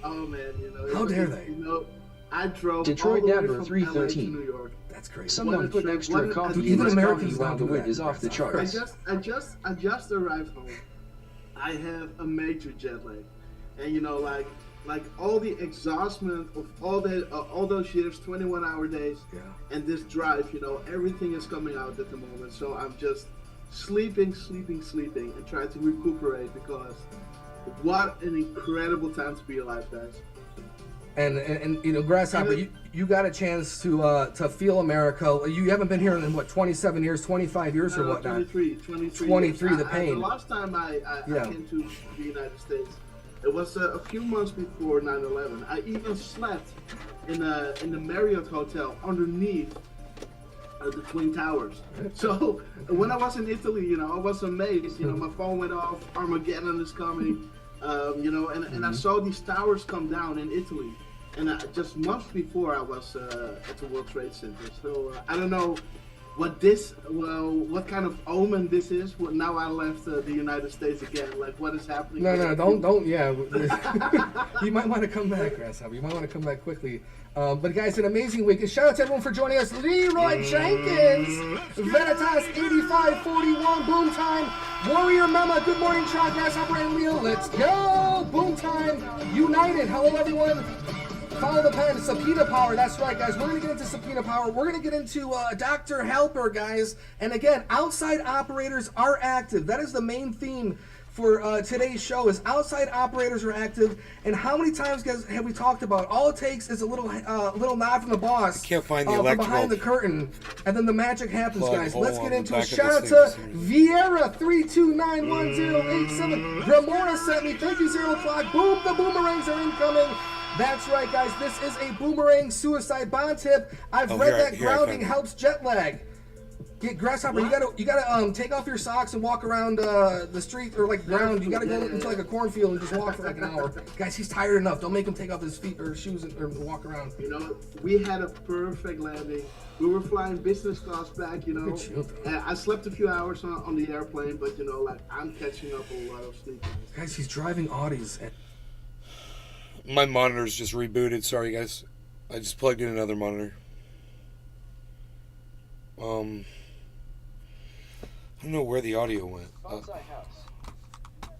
Oh man, you know. How dare they? You know, I drove Detroit all the way Denver from 313. LA to New York. That's crazy. Someone put extra coffee in even his Americans coffee while don't the do wind that. is off the charts. I just arrived home. I have a major jet lag, and you know, like all the exhaustion of all those years, 21-hour days, and this drive, you know, everything is coming out at the moment. So I'm just sleeping, and trying to recuperate because what an incredible time to be alive, guys. And you know, Grasshopper, you got a chance to feel America. You haven't been here in what, 27 years, 25 years or whatnot? 23 23, the years. pain. The last time I came to the United States, it was a few months before 9/11. I even slept in the Marriott Hotel underneath the Twin Towers. So when I was in Italy, you know, I was amazed. You know, my phone went off. Armageddon is coming. You know, and I saw these towers come down in Italy. And just months before, I was at the World Trade Center. So I don't know what kind of omen this is. Now I left the United States again. Like, what is happening? No, don't. Yeah, you might want to come back, Grasshopper. You might want to come back quickly. But guys, an amazing week. And shout out to everyone for joining us. Leroy Jenkins, Veritas 8541, Boom Time, Warrior Mama, Good Morning Tron, Grasshopper and Leo. Let's go! Boom Time, United. Hello, everyone. Follow the pen, subpoena power. That's right, guys. We're going to get into subpoena power. We're going to get into Dr. Helper, guys. And again, outside operators are active. That is the main theme for today's show, is outside operators are active. And how many times, guys, have we talked about? All it takes is a little nod from the boss. I can't find the from electrical behind the curtain, and then the magic happens, plug guys. hole Let's on get the into back it. of Shout out this to thing. Vieira32911087. Ramona sent me. Thank you, 0 o'clock. Boom, the boomerangs are incoming. That's right, guys. This is a boomerang suicide bond tip. I've read that grounding helps jet lag. Get Grasshopper. You gotta take off your socks and walk around the street or like ground. You gotta go into like a cornfield and just walk for like an hour. Guys, he's tired enough. Don't make him take off his feet or shoes or walk around. You know, we had a perfect landing. We were flying business class back, you know. And I slept a few hours on the airplane, but you know, like I'm catching up a lot of sleep. Guys, he's driving Audis. My monitor's just rebooted. Sorry, guys. I just plugged in another monitor. I don't know where the audio went. Bonsai House.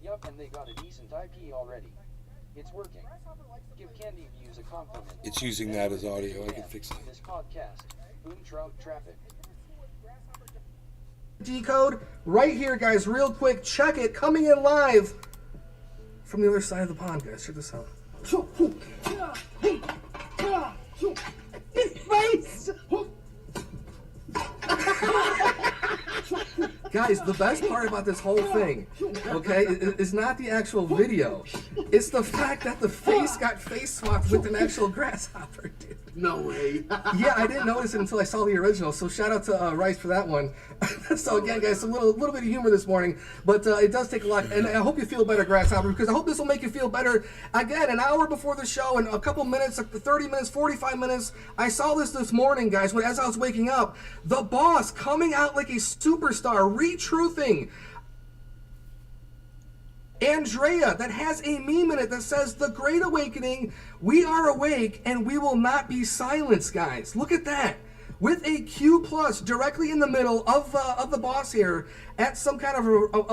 Yup, and they got a decent IP already. It's working. Give Candy Views a compliment. It's using that as audio. I can fix that. This podcast. Boom Trout Traffic. Decode right here, guys. Real quick, check it. Coming in live from the other side of the pond, guys. Check this out. His face! Guys, the best part about this whole thing, okay, is not the actual video. It's the fact that the face got face swapped with an actual grasshopper, dude. No way. Yeah, I didn't notice it until I saw the original, so shout out to Rice for that one. So again, guys, a little bit of humor this morning, but it does take a lot, and I hope you feel better, Grasshopper, because I hope this will make you feel better. Again, an hour before the show, and a couple minutes, 30 minutes, 45 minutes, I saw this morning, guys, as I was waking up, the boss coming out like a superstar, retruthing Andrea, that has a meme in it that says, "The Great Awakening, we are awake and we will not be silenced," guys. Look at that. With a Q plus directly in the middle of the boss here at some kind of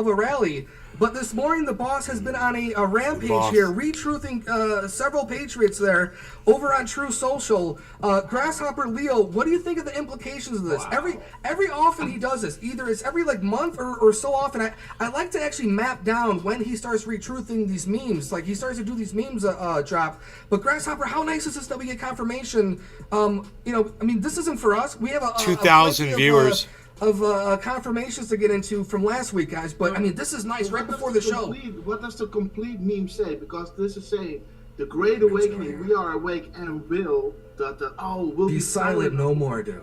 a rally. But this morning, the boss has been on a rampage Boss. here, retruthing several Patriots there over on True Social. Grasshopper Leo, what do you think of the implications of this? Every often he does this. Either it's every like month or so often. I like to actually map down when he starts retruthing these memes. Like he starts to do these memes drop. But Grasshopper, how nice is this that we get confirmation? You know, I mean, this isn't for us. We have a 2,000 viewers. Of confirmations to get into from last week, guys. But I mean, this is nice right before the show. What does the complete meme say? Because this is saying the Great Awakening. We are awake and will we'll be silent no more, dude.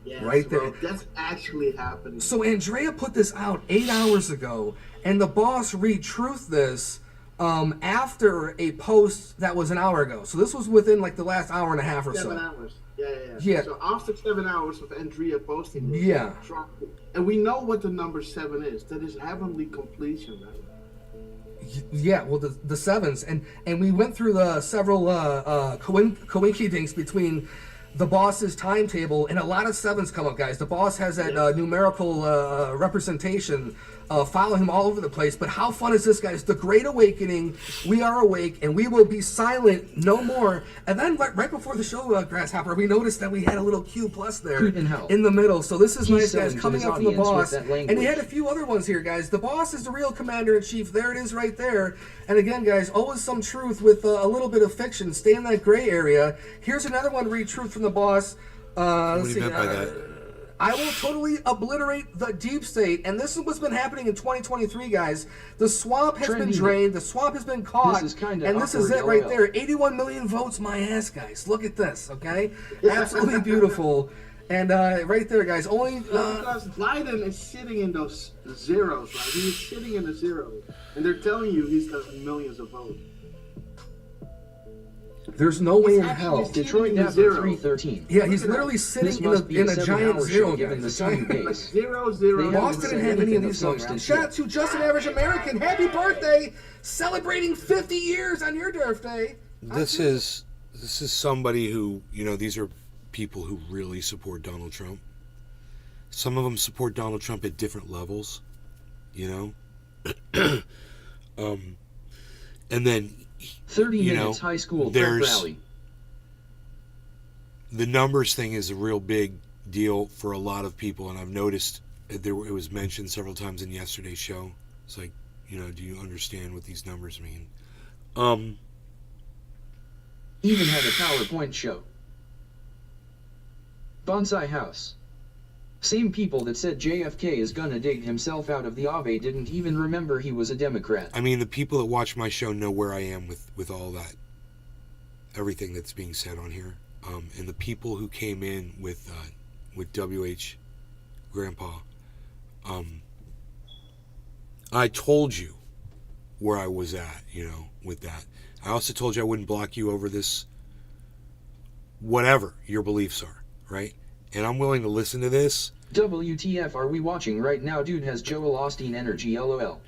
Yes, right there. Well, that's actually happening. So Andrea put this out 8 hours ago, and the boss retruthed this after a post that was an hour ago. So this was within like the last hour and a half or 7 so. hours. Yeah. So after 7 hours of Andrea posting this, Trump, and we know what the number 7 is. That is heavenly completion, right? Yeah, well, the sevens, and we went through the several coinkydinks between the boss's timetable, and a lot of sevens come up, guys. The boss has that numerical representation follow him all over the place. But how fun is this, guys? The Great Awakening. We are awake, and we will be silent no more. And then right before the show, Grasshopper, we noticed that we had a little Q plus there in the middle. So this is nice, guys, coming up from the boss. And he had a few other ones here, guys. The boss is the real commander-in-chief. There it is right there. And again, guys, always some truth with a little bit of fiction. Stay in that gray area. Here's another one, retruth from the boss. What do you meant by that? I will totally obliterate the deep state. And this is what's been happening in 2023, guys. The swamp has been drained. The swamp has been caught. And this is it right there. 81 million votes, my ass, guys. Look at this, okay? Absolutely beautiful. And right there, guys, only... because Biden is sitting in those zeros, right? He is sitting in the zeros. And they're telling you he's got millions of votes. There's no way in hell. Detroit down 313. Yeah, he's literally sitting in a giant zero, given the time base. Zero. Boss didn't have any of these songs. Shout out to Just an Average American. Happy birthday! Celebrating 50 years on your birthday. This is somebody who, you know, these are people who really support Donald Trump. Some of them support Donald Trump at different levels, you know. And then 30 minutes high school prep rally. The numbers thing is a real big deal for a lot of people, and I've noticed it was mentioned several times in yesterday's show. It's like, you know, do you understand what these numbers mean? Even had a PowerPoint show. Bonsai House. Same people that said JFK is gonna dig himself out of the Ave didn't even remember he was a Democrat. I mean, the people that watch my show know where I am with all that, everything that's being said on here. And the people who came in with WH Grandpa, I told you where I was at, you know, with that. I also told you I wouldn't block you over this, whatever your beliefs are, right? And I'm willing to listen to this. WTF are we watching right now? Dude has Joel Osteen energy, LOL.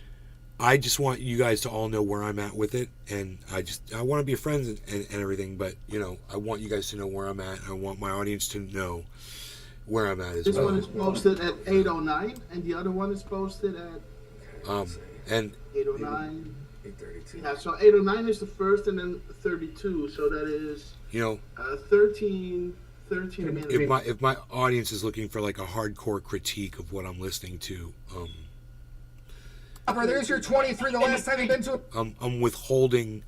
I just want you guys to all know where I'm at with it, and I want to be friends and everything, but, you know, I want you guys to know where I'm at. I want my audience to know where I'm at as well. This one is posted at 8:09, and the other one is posted at and 8:09. 8:32. Yeah, so 8:09 is the first, and then 32. So that is 13 minutes. If my audience is looking for like a hardcore critique of what I'm listening to, there's your 23. The last time you've been to. I'm withholding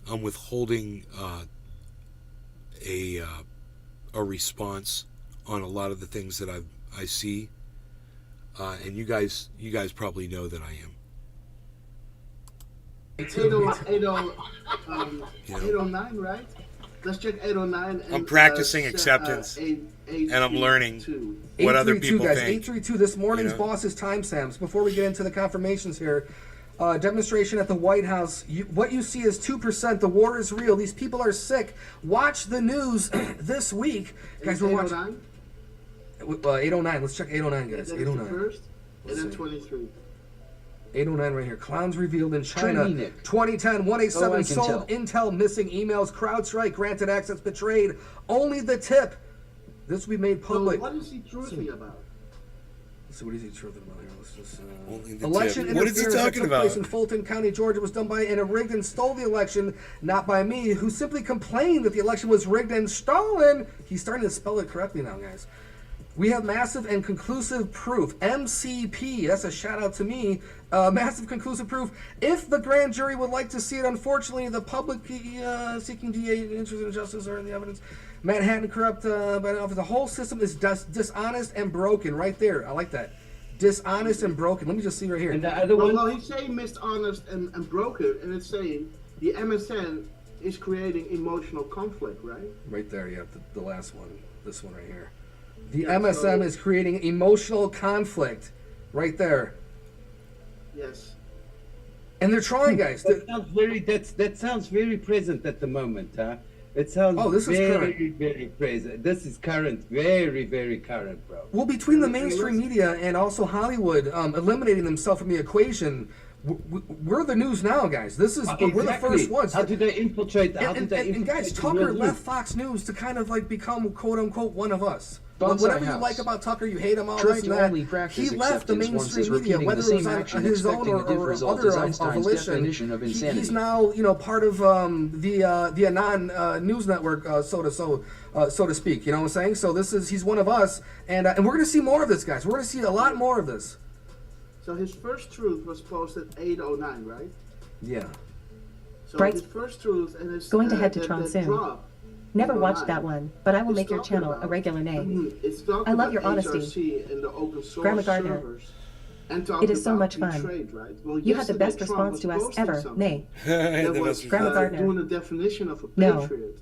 a response on a lot of the things that I see, and you guys probably know that I am. 8:09, right? Let's check 8:09. I'm practicing acceptance, and I'm learning what other people guys, think. 832. This morning's boss's timestamps. Before we get into the confirmations here, demonstration at the White House. What you see is 2%. The war is real. These people are sick. Watch the news this week, guys. We're watching. 809. Let's check 809, guys. 809. First, and then 23. 809 right here. Clowns revealed in China. 2010, 187 sold. Intel missing emails. CrowdStrike granted access betrayed. Only the tip. This will be made public. So what is he truthing about? So what is he talking about here? Let's just, Only the election tip. What is he interference that talking took about? place in Fulton County, Georgia, was done by and rigged and stole the election, not by me, who simply complained that the election was rigged and stolen. He's starting to spell it correctly now, guys. We have massive and conclusive proof. MCP, that's a shout out to me. Massive conclusive proof. If the grand jury would like to see it, unfortunately, the public seeking DA interest in justice are in the evidence. Manhattan corrupt, but the whole system is dishonest and broken. Right there, I like that. Dishonest and broken. Let me just see right here. And the other one. Well, he's saying dishonest and broken, and it's saying the MSN is creating emotional conflict, right? Right there, yeah, the last one. This one right here. The MSM is creating emotional conflict. Right there. Yes. And they're trying, guys. That sounds very present at the moment, huh? It sounds this is very, current. very present. This is current, very, very current, bro. Well, between the mainstream media and also Hollywood eliminating themselves from the equation, we're the news now, guys. This is we're the first ones. How did they infiltrate? And guys, Tucker left Fox News to kind of like become quote unquote one of us. Whatever you like about Tucker, you hate him all this and that. He left the mainstream media, whether it was on his own or other volition. He's now, part of the Anon news network, so to speak. You know what I'm saying? So he's one of us, and we're gonna see more of this, guys. We're gonna see a lot more of this. So his first truth was posted 8:09, right? Yeah. So his first truth and his going to head to Tron soon. Drop, Never watched that one, but I will make your channel a regular name. I love your honesty. And the open source Grandma Gardner. servers, and It is so much fun. trade, right? Well, You had the best yesterday response to Trump us was ever, posting nay. something that was Grandma Gardner. doing a definition of a No. patriot.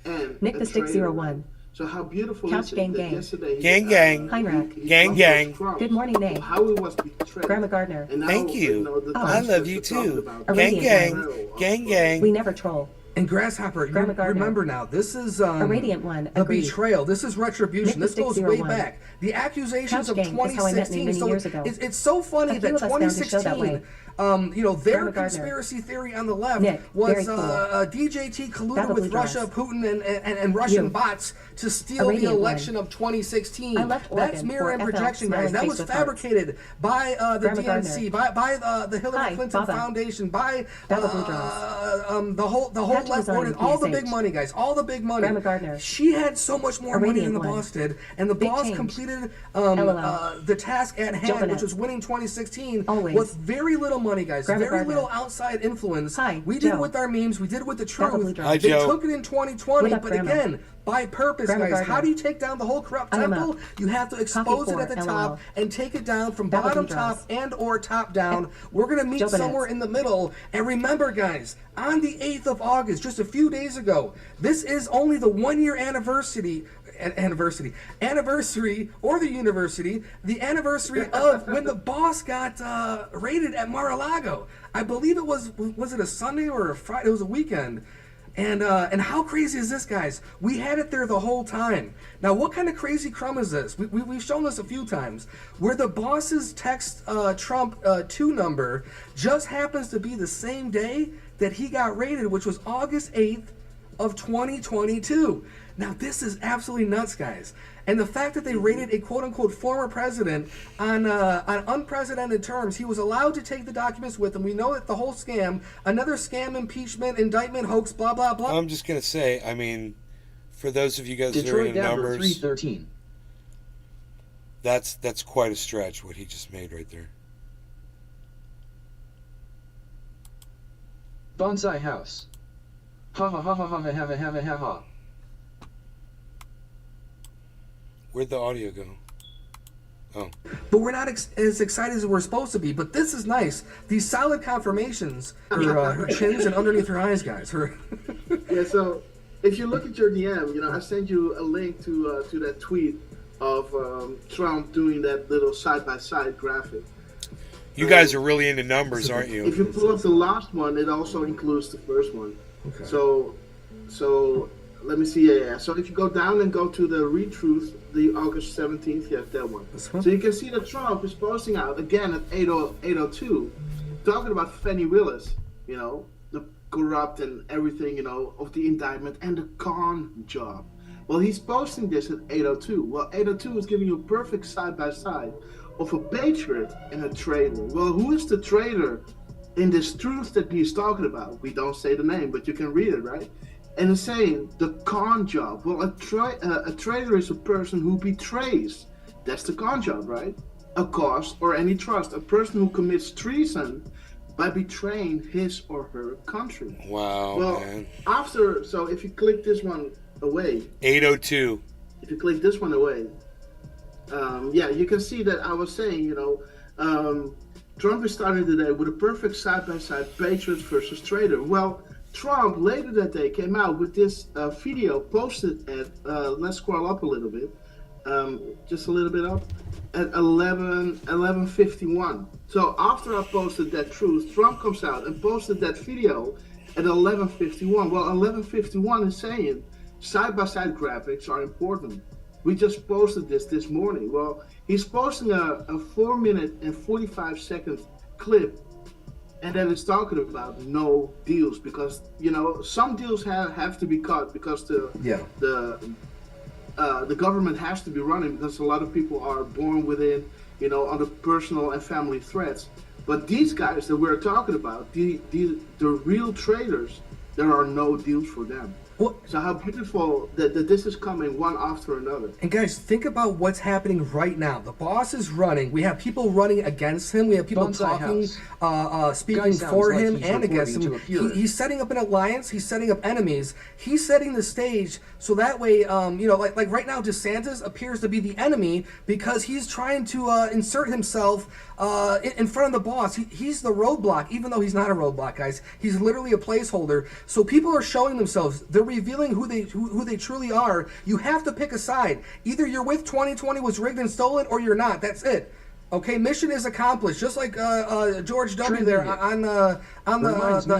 And Nick a the Stick traitor. 01. So how beautiful Couch is it gang that gang. yesterday he, Gang gang. Heinrich. Gang gang. Good morning, Nay. How he was betrayed. Grandma Gardner. And now, Thank you. the I times love that you we're talking too. about A Gang radiant gang. one. Gang gang. We never troll. And Grasshopper, you Grandma Gardner. remember now, this is A radiant one. the Agreed. betrayal. This is retribution. Nick This the goes Stick way 01. back. The accusations Couch of gang is how I met 2016. Nay many So years ago. it's so funny A that few of us found his show that 2016, way. their Grandma Gardner. conspiracy theory on the left Nick, very was cool. DJT colluded Babble with Blue Russia, dress. Putin, and Russian You. bots to A steal the radiant election one. of 2016. I left That's Oregon mirror for and FL projection, guys. smiling That face was with fabricated by the Grandma DNC, by the Hillary Hi, Clinton Baba. Foundation, by Babble Blue dress. the whole Had to left resign board and all the big PSH. money, guys. All the big money. Grandma Gardner. She had so much more A money radiant than the one. boss did, and the Big boss change. completed LOL. the task at hand, Jumping which it. was winning 2016 Always. with very little money, guys. Grandma Very Gardner. little outside influence. Hi, we did it Joe. with our memes. We did it with the Babble Blue truth. dress. Hi, They Joe. took it in 2020, What up, but Grandma? again, by purpose, Grandma guys. Gardner. How do you take down the whole corrupt I am temple? up. You have to expose Coffee it at the for top LOL. and take it down from Babble bottom Blue top dress. and or top down. We're gonna meet Joe Bennett. somewhere in the middle. And remember, guys, on the 8th of August, just a few days ago, this is only the 1-year anniversary or the university, the anniversary of when the boss got raided at Mar-a-Lago. I believe it was it a Sunday or a Friday? It was a weekend. And how crazy is this, guys? We had it there the whole time. Now, what kind of crazy crumb is this? We've shown this a few times, where the boss's text Trump 2 number just happens to be the same day that he got raided, which was August 8th of 2022. Now, this is absolutely nuts, guys. And the fact that they raided a quote-unquote former president on unprecedented terms, he was allowed to take the documents with him. We know that the whole scam, another scam, impeachment, indictment, hoax, blah, blah, blah. I'm just going to say, I mean, for those of you guys who are Detroit in Dapper numbers, 313. that's quite a stretch what he just made right there. Bonsai House. Ha ha ha ha ha ha ha ha ha ha ha. Where'd the audio go? Oh. But we're not as excited as we're supposed to be. But this is nice. These solid confirmations. Her chins and underneath her eyes, guys. Yeah, so if you look at your DM, I sent you a link to that tweet of Trump doing that little side-by-side graphic. You guys are really into numbers, aren't you? If you pull up the last one, it also includes the first one. Okay. So let me see. Yeah. So if you go down and go to the retruth, the August 17th, yeah, that one. This one? So you can see that Trump is posting out again at 8:02, talking about Fannie Willis, the corrupt and everything, of the indictment and the con job. Well, he's posting this at 8:02. Well, 8:02 is giving you a perfect side by side of a patriot and a traitor. Well, who is the traitor in this truth that he's talking about? We don't say the name, but you can read it, right? And it's saying the con job. Well, a traitor is a person who betrays. That's the con job, right? A cause or any trust. A person who commits treason by betraying his or her country. Wow, well, man. So if you click this one away. 802. If you click this one away, yeah, you can see that I was saying, Trump is starting today with a perfect side-by-side patriot versus traitor. Well, Trump later that day came out with this video posted at, let's scroll up a little bit, just a little bit up, at 11:51. So after I posted that truth, Trump comes out and posted that video at 11:51. Well, 11:51 is saying side-by-side graphics are important. We just posted this morning. Well, he's posting a 4-minute and 45-second clip, and then it's talking about no deals because some deals have to be cut because the government has to be running because a lot of people are born within under personal and family threats. But these guys that we're talking about, the real traders, there are no deals for them. Well, so how beautiful that this is coming one after another. And guys, think about what's happening right now. The boss is running. We have people running against him. We have people talking, speaking for him and against him. He's setting up an alliance. He's setting up enemies. He's setting the stage so that way, like right now, DeSantis appears to be the enemy because he's trying to insert himself in front of the boss. He's the roadblock, even though he's not a roadblock, guys. He's literally a placeholder. So people are showing themselves. They're revealing who they truly are. You have to pick a side. Either you're with 2020 was rigged and stolen, or you're not. That's it. Okay, mission is accomplished. Just like George W. there on the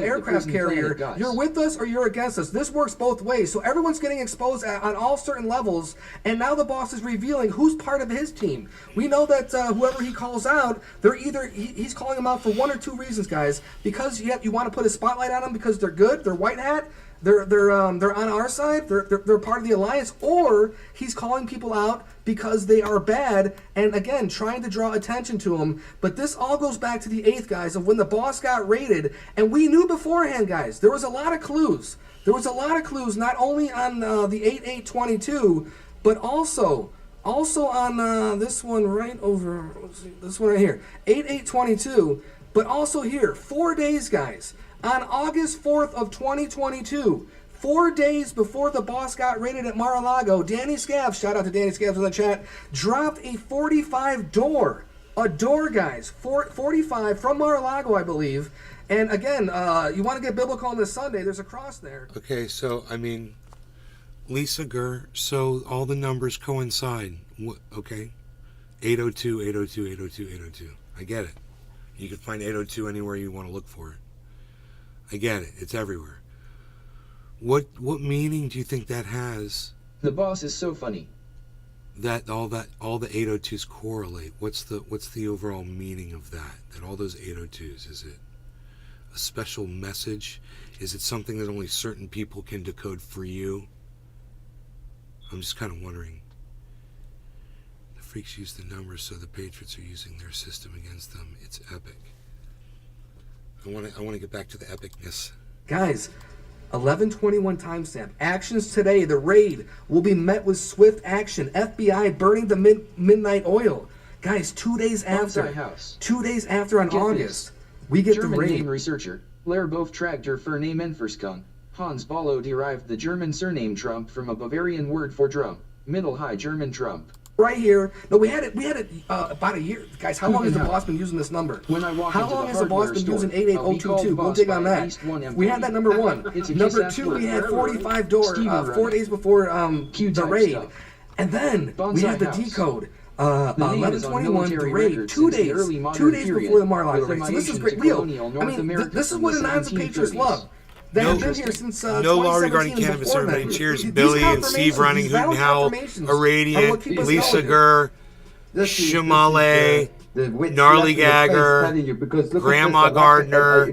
aircraft carrier. You're with us or you're against us. This works both ways. So everyone's getting exposed on all certain levels, and now the boss is revealing who's part of his team. We know that whoever he calls out, they're either he's calling them out for one or two reasons, guys. Because you want to put a spotlight on them because they're good, they're white hat. They're on our side. They're part of the alliance, or he's calling people out because they are bad, and again trying to draw attention to them. But this all goes back to the 8th, guys, of when the boss got raided, and we knew beforehand, guys. There was a lot of clues. There was a lot of clues, not only on the 8/8/22, but also on this one right over. Let's see, this one right here, 8/8/22, but also here, 4 days, guys. On August 4th of 2022, 4 days before the boss got raided at Mar-a-Lago, Danny Scavs, shout out to Danny Scavs in the chat, dropped a 45 door. A door, guys. 45 from Mar-a-Lago, I believe. And again, you want to get biblical on this Sunday, there's a cross there. Okay, so, Lisa Gurr, so all the numbers coincide. Okay? 802, 802, 802, 802. I get it. You can find 802 anywhere you want to look for it. I get it. It's everywhere. What meaning do you think that has? The boss is so funny. That all the 802s correlate. What's the overall meaning of that? That all those 802s, is it a special message? Is it something that only certain people can decode for you? I'm just kind of wondering. The freaks use the numbers, so the patriots are using their system against them. It's epic. I want to get back to the epicness. Guys, 11:21 timestamp. Actions today. The raid will be met with swift action. FBI burning the midnight oil. Guys, 2 days after. 2 days after on August, we get German the raid. name researcher Blair Beauftragter Vernehmen Verschung. Hans Ballo derived the German surname Trump from a Bavarian word for drum. Middle High German Trump. Right here. No, we had it about a year. Guys, how long has the boss been using this number? How long has the boss been using 88022? Go dig on that. We had that number 1. Number 2, we had 45 door 4 days before the raid. And then we had the decode. 1121, the raid, 2 days. 2 days before the Mar-a-Lago raid. So this is great. Leo, this is what the Nines of Patriots love. They have been here since no law regarding cannabis. Everybody cheers. Billy and Steve running, Hoot and Howl, Irradiant, Lisa Gurr, Shamale, Gnarly Gagger, Grandma Gardner,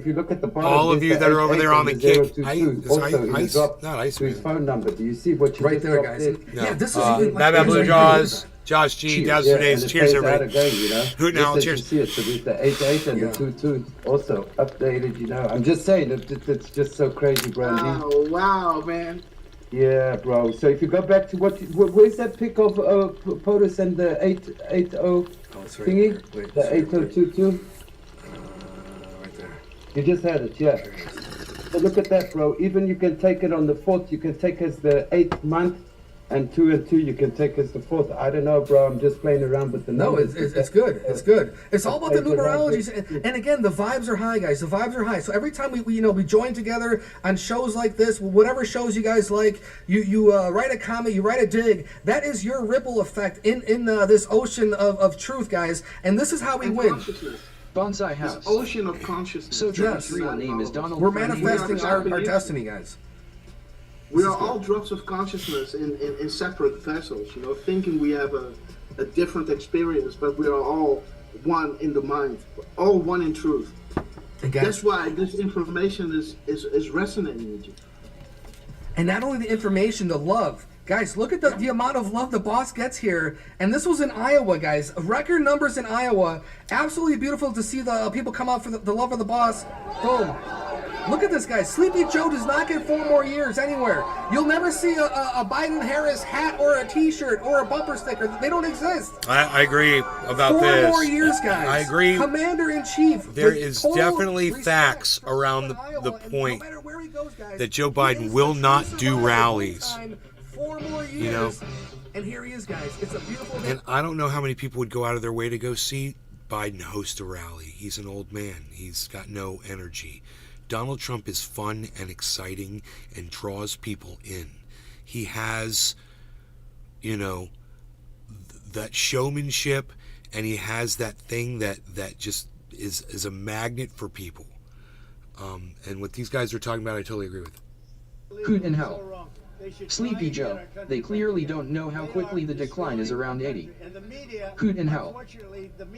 all of you that are over there on the kick. Not Iceman. Phone number. Do you see what you right there, guys? No. Yeah, this is even Bad Blue Jaws. Josh G, Cheers. Daz Yeah, for days. and it Cheers, pays out everybody. again, you know. Hoot and Just howl, as cheers. You see it, so with the 88 and the 22 also updated, you know. I'm just saying, it's just so crazy, Brandy. Oh, wow, man. Yeah, bro. So if you go back to where's that pic of POTUS and the 880 thingy? Wait, the 8022? Right there. You just had it, yeah. So look at that, bro. Even you can take it on the 4th, you can take as the 8th month, and 2 and 2 you can take as the 4th. I don't know, bro. I'm just playing around with the No, numbers. it's good. It's good. It's all about the It's numerologies, and again, the vibes are high, guys. The vibes are high. So every time we join together on shows like this, whatever shows you guys like, you write a comment, you write a dig. That is your ripple effect in this ocean of truth, guys. And this is how we win. Bonsai House. This ocean of consciousness. So Yes. real name is Donald. We're Carnegie. manifesting our destiny, guys. We are all drops of consciousness in separate vessels, you know, thinking we have a different experience, but we are all one in the mind, all one in truth. And guys, that's why this information is resonating with you. And not only the information, the love. Guys, look at the amount of love the boss gets here. And this was in Iowa, guys. Record numbers in Iowa. Absolutely beautiful to see the people come out for the love of the boss. Boom. Look at this, guys. Sleepy Joe does not get 4 more years anywhere. You'll never see a Biden-Harris hat or a T-shirt or a bumper sticker. They don't exist. I agree about 4 this. more years, guys. I agree. Commander-in-Chief. There is definitely facts around the point that Joe Biden will not do rallies. 4 more years. You know, and here he is, guys. It's a beautiful day. and I don't know how many people would go out of their way to go see Biden host a rally. He's an old man. He's got no energy. Donald Trump is fun and exciting and draws people in. He has, that showmanship, and he has that thing that just is a magnet for people. And what these guys are talking about, I totally agree with. Hoot and hell. Sleepy Joe. They clearly don't know how quickly the decline is around 80. Hoot and hell.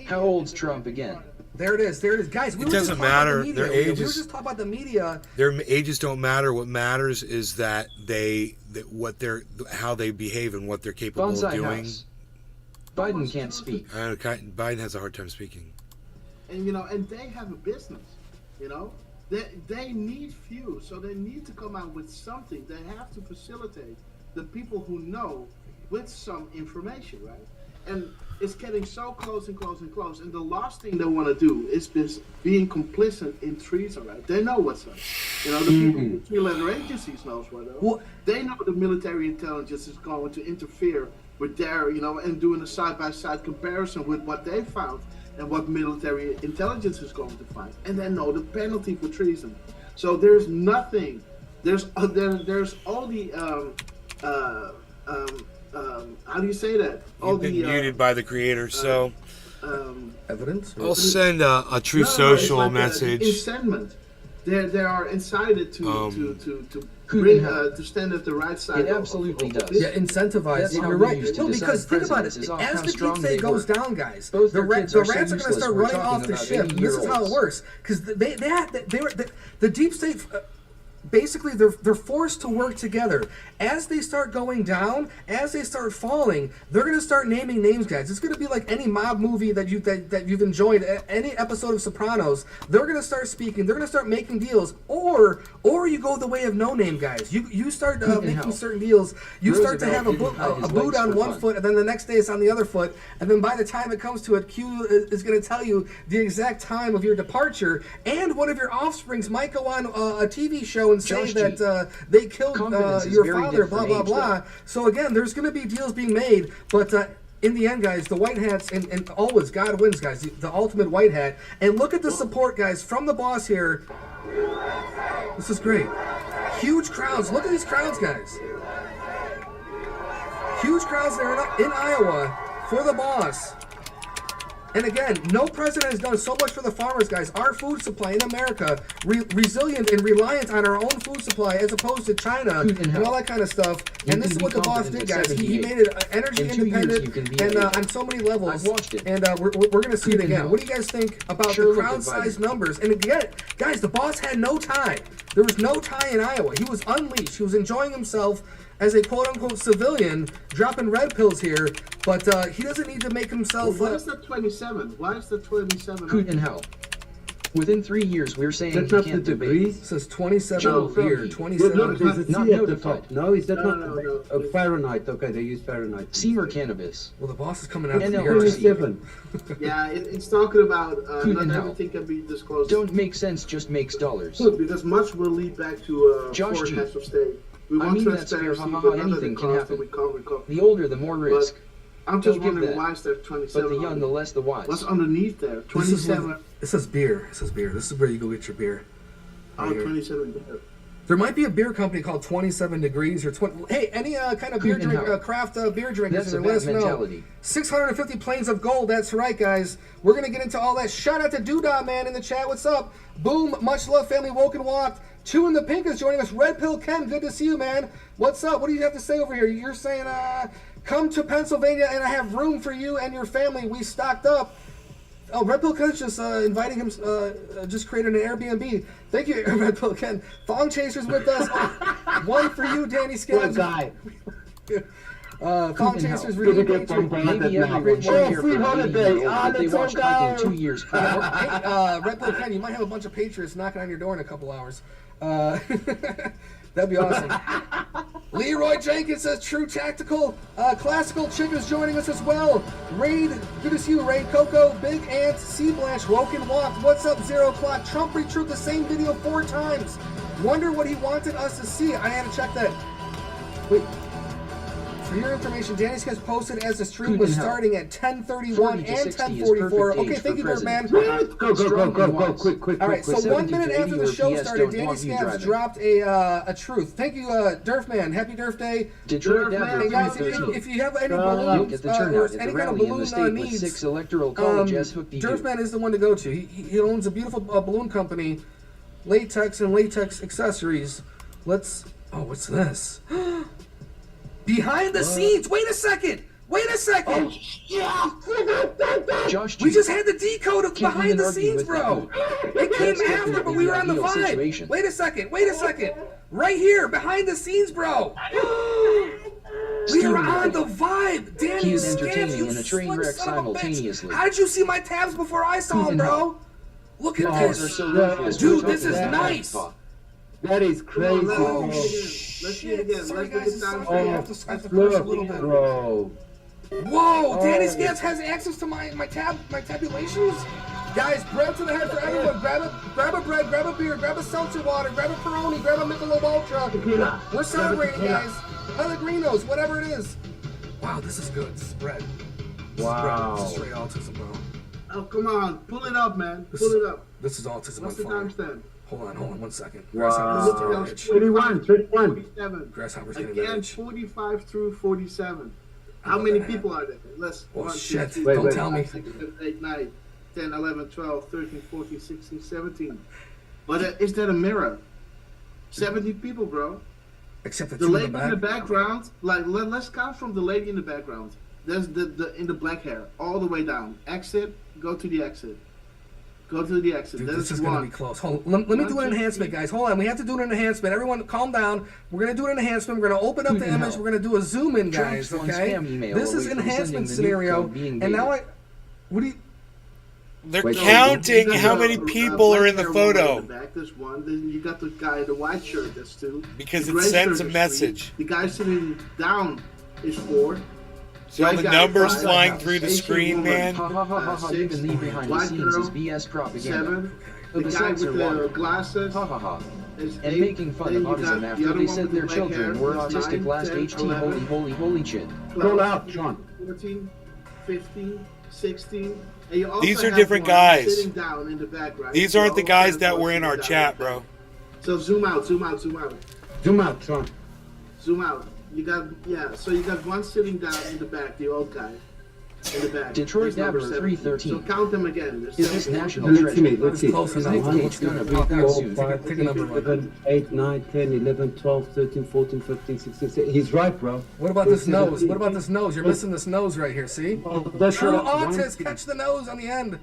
How old's Trump again? There it is. There it is. Guys, we It were just doesn't talking about the matter. media. Their We were ages- just talking about the media. Their ages don't matter. What matters is that how they behave and what they're capable of Bonsai doing. House. Biden can't speak. Biden has a hard time speaking. And and they have a business, They need views, so they need to come out with something. They have to facilitate the people who know with some information, right? And it's getting so close and close and close. And the last thing they want to do is being complicit in treason, right? They know what's up. The people who 3-letter agencies knows what up. Well, they know the military intelligence is going to interfere with their, and doing a side-by-side comparison with what they found and what military intelligence is going to find, and they know the penalty for treason. So there's nothing. There's all the how do you say that? All You've been muted by the creator, so evidence. I'll send a True Social it's like message. Incensement. They are incited to stand at the right side. It absolutely does. Yeah, incentivize. That's how You're we right. used to No, because decide think about it. presidents is As how the strong deep they state goes were. down, guys, Both the their kids the are so rats are going to useless. start We're running off talking the about ship. This is how it 80-year-olds. works. Because the deep state. Basically, they're forced to work together. As they start going down, as they start falling, they're going to start naming names, guys. It's going to be like any mob movie that you've enjoyed, any episode of Sopranos. They're going to start speaking. They're going to start making deals, or you go the way of no name, guys. You start making certain deals. You start to have a boot on one foot, and then the next day it's on the other foot, and then by the time it comes to it, Q is going to tell you the exact time of your departure, and one of your offsprings might go on a TV show and say that they killed your father, blah, blah, blah. So again, there's going to be deals being made, but in the end, guys, the white hats, and always, God wins, guys, the ultimate white hat. And look at the support, guys, from the boss here. This is great. Huge crowds. Look at these crowds, guys. Huge crowds there in Iowa for the boss. And again, no president has done so much for the farmers, guys. Our food supply in America, resilient and reliant on our own food supply as opposed to China and all that kind of stuff. And this is what the boss did, guys. He made it energy independent and on so many levels. I've watched it. And we're going to see it again. What do you guys think about the crowd size numbers? And again, guys, the boss had no tie. There was no tie in Iowa. He was unleashed. He was enjoying himself. as a quote-unquote civilian, dropping red pills here, but he doesn't need to make himself... Why is that 27? Why is that 27? Coot in hell. Within 3 years, we're saying That's he not the can't debate. degrees. It says 27 Joe, here, Froggy. 27. Look, there's a Not C at the notified. top. No, is that not No. Fahrenheit? Okay, they use Fahrenheit. Seymour cannabis. Well, the boss is coming out And of now here. 27. Yeah, it's talking about Coot not in hell. everything can be disclosed. Don't make sense, just makes dollars. Good, because much will lead back to Josh foreign G. heads of state. We I want mean, that's fair. transparency, Ha, ha, but ha, none of anything the can cost happen. that we can't recover. The older, the more risk. I'm just Don't give wondering that. why is there 27? But the young, the less the wise. What's underneath there? This is 27. what- It says beer. It says beer. This is where you go get your beer. Oh, Right here. 27 there. There might be a beer company called 27 Degrees or 20. Hey, any kind of beer Coot in drink, hell. craft beer drinkers, That's a in there, let bad us know. mentality. 650 planes of gold. That's right, guys. We're gonna get into all that. Shout out to Doodah Man in the chat. What's up? Boom. Much love, family. Woke and walked. Chew in the Pink is joining us. Red Pill Ken. Good to see you, man. What's up? What do you have to say over here? You're saying, come to Pennsylvania and I have room for you and your family. We stocked up. Oh, Red Pill Ken's just inviting him, just created an Airbnb. Thank you, Red Pill Ken. Thong Chaser's with us. One for you, Danny What Oh, a Scabs. guy. Thong in hell. Chaser's really Gonna get great. bombarded Maybe now. everyone should hear free from holiday. that Ah, they let's watched all Hiking go. 2 years. Hey, Red Pill Ken, you might have a bunch of Patriots knocking on your door in a couple hours. That'd be awesome. Leroy Jenkins says True Tactical. Classical Chick is joining us as well. Raid, good to see you, Raid. Coco, Big Ant, Sea Blanche, Woke and Walked. What's up, 0 o'clock? Trump retrued the same video 4 times. Wonder what he wanted us to see. I had to check that. Wait. For your information, Danny Skins posted as the stream Coot was in hell. starting at 10:31 40 to and 60 is 10:44. perfect Okay, age thank for you, Birdman. president. Go, quick. All right, so 70 1 to minute 80 after the or show PS started, don't Danny want you Scabs driving. dropped a truth. Thank you, Durfman. Happy Durf Day. Detroit Hey, Devil Hey guys, 313. if you have any Look balloons at the or turnout at the any kind of rally in the balloon state with needs, 6 electoral college as hooked to Durfman is the one to go to. He owns a beautiful balloon company, latex and latex accessories. Let's. Oh, what's this? Behind the scenes. Wait a second. Josh We G. just had the decode of Can't behind even the argue scenes, with bro. that. It came That's after, but definitely we the were on the ideal vibe. situation. Wait a second. Right here, behind the scenes, bro. We are on the vibe. Danny He is Scabs, entertaining you and a train slick wreck son of a bitch. simultaneously. How did you see my tabs before I saw them, bro? Look at Guys are this. so ruthless. Dude, We're this is talking nice. about That is crazy. Oh, Let's see it again. Sorry, Let's guys, get it's down Sunday. to I have to push a little bit. Bro. Whoa, Danny Scabs has access to my tabulations? Guys, bread to the head for everyone. Grab a bread, grab a beer, grab a seltzer water, grab a Peroni, grab a Michelob Ultra. We're celebrating, guys. Pellegrinos, whatever it is. Wow, this is good. This is bread. This Wow. This is straight autism, bro. Oh, come on. Pull it up, man. This Pull is- it up. This is autism What's on the fire. timestamp? Hold on 1 second. Wow. Grasshoppers are rich. 31. 47. Grasshoppers getting Again, rich. 45 through 47. How about many that? people are there? Let's. Oh, 1, 2, shit. 3, Wait, 4, wait. Tell me. 5, 6, 7, 8, 9, 10, 11, 12, 13, 14, 16, 17. But is that a mirror? 70 people, bro. Except the The two lady in in the the back. background, like let's count from the lady in the background. There's the in the black hair all the way down. Exit, go to the exit. Go to the exit. Dude, There's this is going to one. be close. Hold on. Let me do an 1, 2, enhancement, 3. guys. Hold on. We have to do an enhancement. Everyone, calm down. We're going to do an enhancement. We're going to open up the Who the image. hell? We're going to do a zoom in, Trump's guys. one Okay. spam email This is away from enhancement sending the nuke scenario. code being And now baited. what do you? They're Wait, counting You got how the, many people are in the black hair woman photo in the back, there's one. Then you got the guy in the white shirt. That's 2. because The it gray sends shirt a is message. 3. The guy sitting down is 4. See all White the guy, numbers five. flying through the Asian screen, woman, man. Ha ha ha ha ha. 6. Even leave behind the White scenes girl, is BS propaganda. 7. The The guy seltzer with the water. glasses Ha ha ha. is And 8. making fun Then of you got autism the after other they one said with their the black children hair, were that's autistic 9, last 10, HT. 11, Holy shit. Roll out, Sean. 14, 15, 16. And you also These are have different one guys. Sitting down in the background. These You aren't the also guys have that one were in sitting our down chat, in the bro. back. So zoom out, zoom out, zoom out, Zoom out, Sean. zoom out. You got So you got one sitting down in the back, the old guy. In the back. Detroit That's number Dabber 17. 313. So count them again. There's Is this 17. national Let's see, treasure? let's see. Close enough. Nick 1, Cage 2, gonna 3, pop out 4, soon. 5, Pick a number, 6, 7, 8, 9, 10, 11, 12, 13, 14, 15, 16, 17. He's right, bro. What about this nose? What about this nose? You're missing this nose right here. See? That's True right. autist. Catch the nose on the end.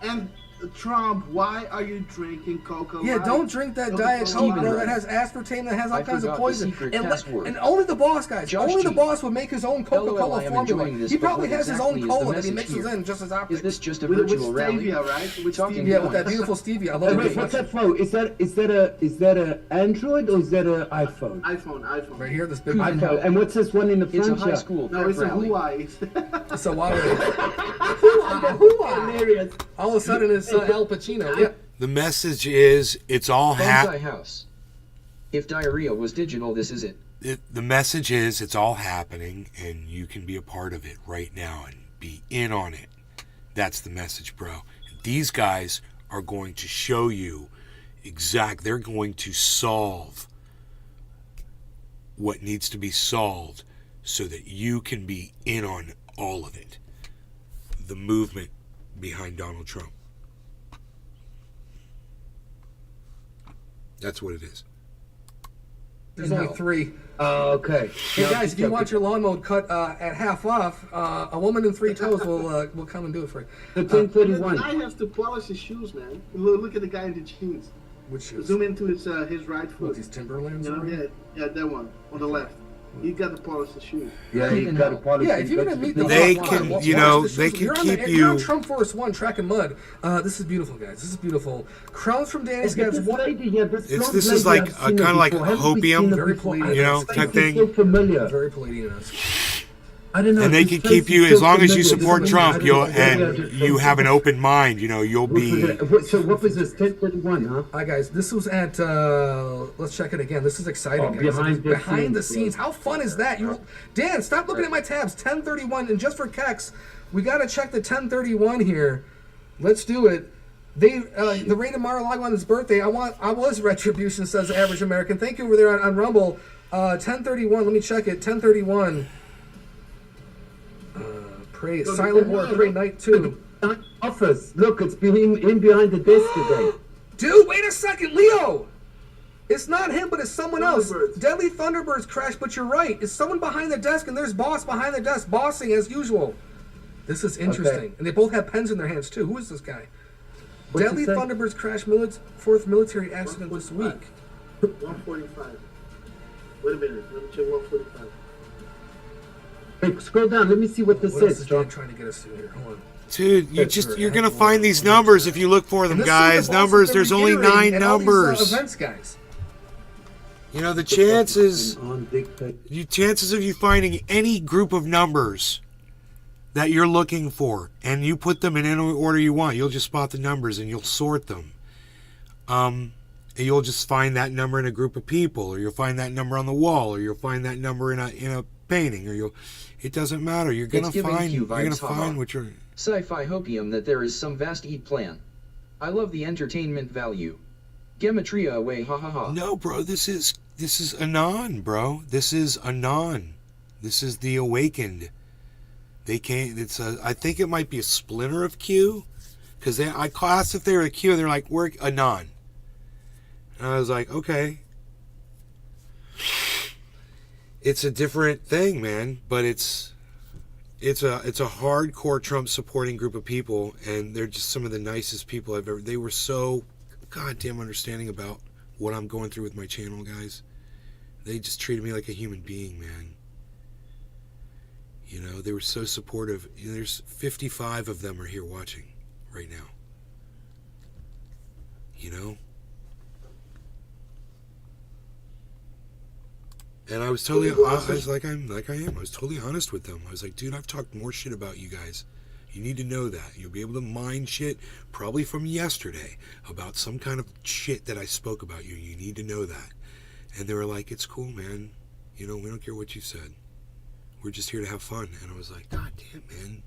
And Trump, why are you drinking Coca-Cola? Yeah, don't drink that Diet Coke, bro. That has aspartame, that has all kinds of poison. And only the boss, guys. Only the boss would make his own Coca-Cola formula. He probably has his own cola that he mixes in just as optic. Is this just a virtual rally? Stevia, right? With Yeah, with that beautiful stevia. I love it. What's that phone? Is that a Android or is that a iPhone? iPhone. Right here, this big iPhone. And what's this one in the front? It's a high school No, it's a rally. Huawei. It's a Huawei. All of a sudden, it's Al Pacino. Yeah. The message is, it's all Bonsai House. If diarrhea was digital, this is it. The message is, it's all happening, and you can be a part of it right now and be in on it. That's the message, bro. These guys are going to show you they're going to solve what needs to be solved so that you can be in on all of it. The movement behind Donald Trump. That's what it is. There's only 3. Okay. Hey guys, if you want your lawn mowed cut at half off, a woman in 3 toes will come and do it for you. The 1031. The guy has to polish his shoes, man. Look at the guy in the jeans. Which shoes? Zoom into his right foot. What, these Timberlands? You know, yeah, that one on the left. You got to polish the shoes. Yeah, you got to polish. Yeah, if you're gonna meet the they boss, can, watch you the know, shoes. they can keep You're on you. Trump Force 1 tracking mud. This is beautiful, guys. This is beautiful. Crowns from Danny's This guys. lady here, this blonde This is lady, like I've a seen kind her of like before. Haven't we hopium, seen her Very before? Palladian. you know, This type face thing. is so familiar. Very Palladian. I don't know. And they this can face keep you is as so long as you familiar. support This is- Trump. I don't You'll know. and you have an open mind. You know, you'll be. So what was this? 1031, huh? Hi guys, this was at. Let's check it again. This is exciting, Oh, guys. behind the scenes. scenes, How fun is that? Dan, stop looking at my tabs. 1031, and just for Kex, we gotta check the 1031 here. Let's do it. The Rated Mar-a-Lago on his birthday. I was retribution, says the average American. Thank you over there on Rumble. 1031. Let me check it. 1031. Pray Silent War. Pray Night 2. Office. Look, it's in behind the desk today. Dude, wait a second, Leo. It's not him, but it's someone else. Deadly Thunderbirds crashed, but you're right. It's someone behind the desk, and there's Boss behind the desk, bossing as usual. This is interesting. Okay. And they both have pens in their hands, too. Who is this guy? What's Deadly it say? Thunderbirds crashed 4th military accident this week. 145. Wait a minute. Let me check 145. Hey, scroll down. Let me see what this What else says, is Dan John. trying to get us to here? Hold on. Dude, you're gonna find these numbers if you look for them, And this guys. is the boss Numbers. has been There's only reiterating 9 at all these, numbers. events, guys. You know the chances. On dick pic. Chances of you finding any group of numbers that you're looking for, and you put them in any order you want, you'll just spot the numbers and you'll sort them. And you'll just find that number in a group of people, or you'll find that number on the wall, or you'll find that number in a painting, or it doesn't matter. You're gonna It's giving find Q vibes, haha. what you're. Sci-fi hopium that there is some vast eat plan. I love the entertainment value. Gematria away, ha ha ha. No, bro, this is Anon, bro. This is Anon. This is the Awakened. They can't. I think it might be a splinter of Q, because I asked if they were a Q, and they're like, we're Anon. And I was like, okay. It's a different thing, man, but it's a hardcore Trump supporting group of people, and they're just some of the nicest people I've ever. They were so goddamn understanding about what I'm going through with my channel, guys. They just treated me like a human being, man. You know, they were so supportive. There's 55 of them are here watching right now. You know? And I was totally, I was like I am. I was totally honest with them. I was like, dude, I've talked more shit about you guys. You need to know that. You'll be able to mine shit, probably from yesterday, about some kind of shit that I spoke about you. You need to know that. And they were like, it's cool, man. You know, we don't care what you said. We're just here to have fun. And I was like, God damn, man.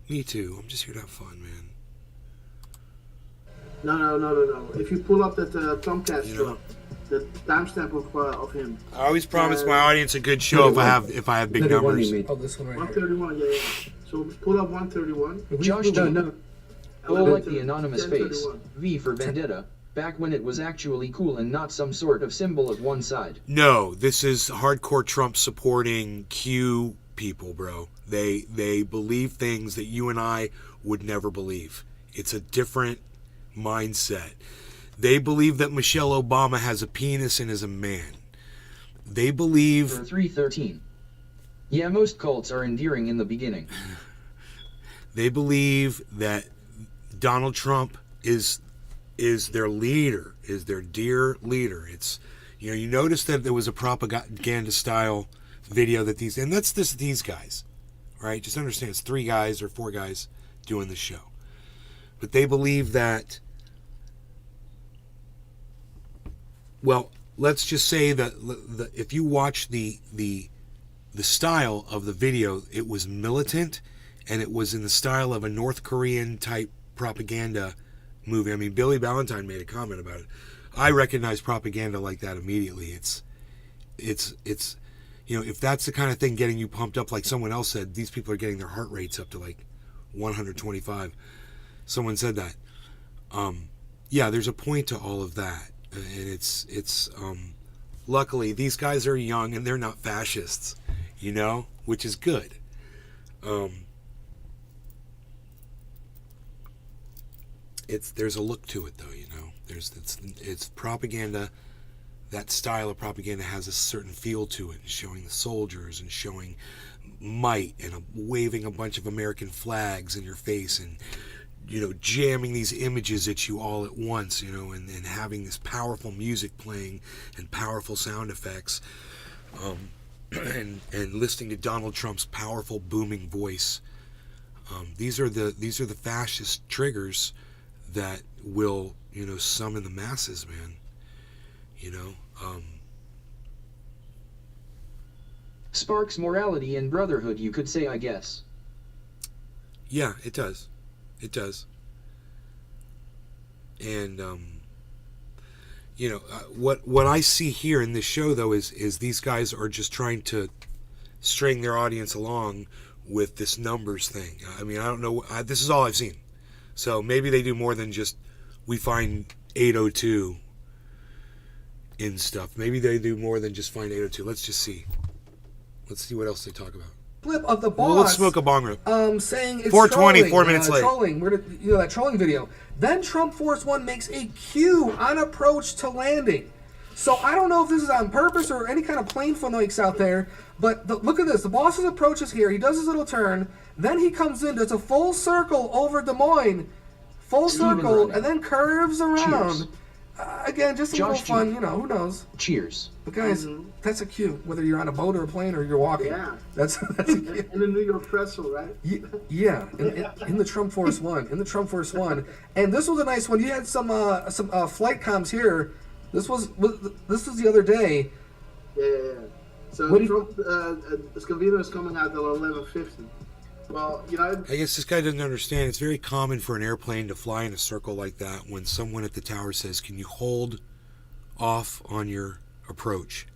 Me too. I'm just here to have fun, man. No. If you pull up that Tomcast show, the timestamp of him. I always promise my audience a good show if I have big numbers. Oh, this one right 131, yeah. So pull up 131. Josh, No. oh, like the anonymous face. 1031. V for Vendetta. Back when it was actually cool and not some sort of symbol of one side. No, this is hardcore Trump supporting Q people, bro. They believe things that you and I would never believe. It's a different mindset. They believe that Michelle Obama has a penis and is a man. They believe... 313. Yeah, most cults are endearing in the beginning. They believe that Donald Trump is their leader, is their dear leader. It's, you know, you notice that there was a propaganda style video that that's just these guys, right? Just understand it's 3 guys or 4 guys doing the show. But they believe that, well, let's just say that if you watch the style of the video, it was militant, and it was in the style of a North Korean type propaganda movie. I mean, Billy Ballantyne made a comment about it. I recognize propaganda like that immediately. It's you know, if that's the kind of thing getting you pumped up, like someone else said, these people are getting their heart rates up to like 125. Someone said that. Yeah, there's a point to all of that, and it's luckily these guys are young and they're not fascists, you know, which is good. There's a look to it though, you know. It's propaganda. That style of propaganda has a certain feel to it, showing the soldiers and showing might and waving a bunch of American flags in your face and, you know, jamming these images at you all at once, you know, and having this powerful music playing and powerful sound effects, and listening to Donald Trump's powerful booming voice. These are the fascist triggers that will, you know, summon the masses, man. You know, sparks morality and brotherhood, you could say, I guess. Yeah, it does. It does. And you know, what I see here in this show though is these guys are just trying to string their audience along with this numbers thing. I mean, I don't know. This is all I've seen. So maybe they do more than just we find 802 in stuff. Maybe they do more than just find 802. Let's just see. Let's see what else they talk about. Clip of the boss. Well, let's smoke a bong rip. Saying it's 420, trolling, 4 minutes late. Trolling. You know, that trolling video. Then Trump Force One makes a cue on approach to landing. So I don't know if this is on purpose or any kind of plane phonics out there, but look at this. The boss's approach is here. He does his little turn. Then he comes in, does a full circle over Des Moines. Full circle, and then curves around. Again, just a little fun, you know, who knows? Cheers. But guys, that's a cue. Whether you're on a boat or a plane or you're walking. Yeah. That's a cue. In the New York pretzel, right? Yeah, in the Trump Force One. In the Trump Force One. And this was a nice one. You had some flight comms here. This was the other day. Yeah. So Trump, Scavino is coming out at 11:50. Well, you know, I guess this guy doesn't understand. It's very common for an airplane to fly in a circle like that when someone at the tower says, "Can you hold off on your approach?"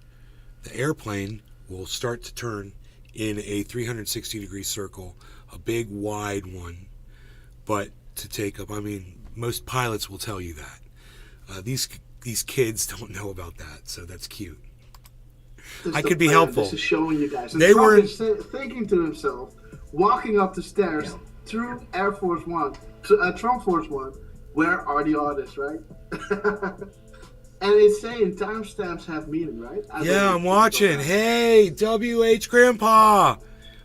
The airplane will start to turn in a 360-degree circle, a big wide one, but to take up. I mean, most pilots will tell you that. These kids don't know about that, so that's cute. I could be helpful. This is showing you guys. And They Trump were is thinking to himself, walking up the stairs through Air Force One, Trump Force One, where are the artists, right? And it's saying timestamps have meaning, right? Yeah, I'm watching. Hey, WH Grandpa.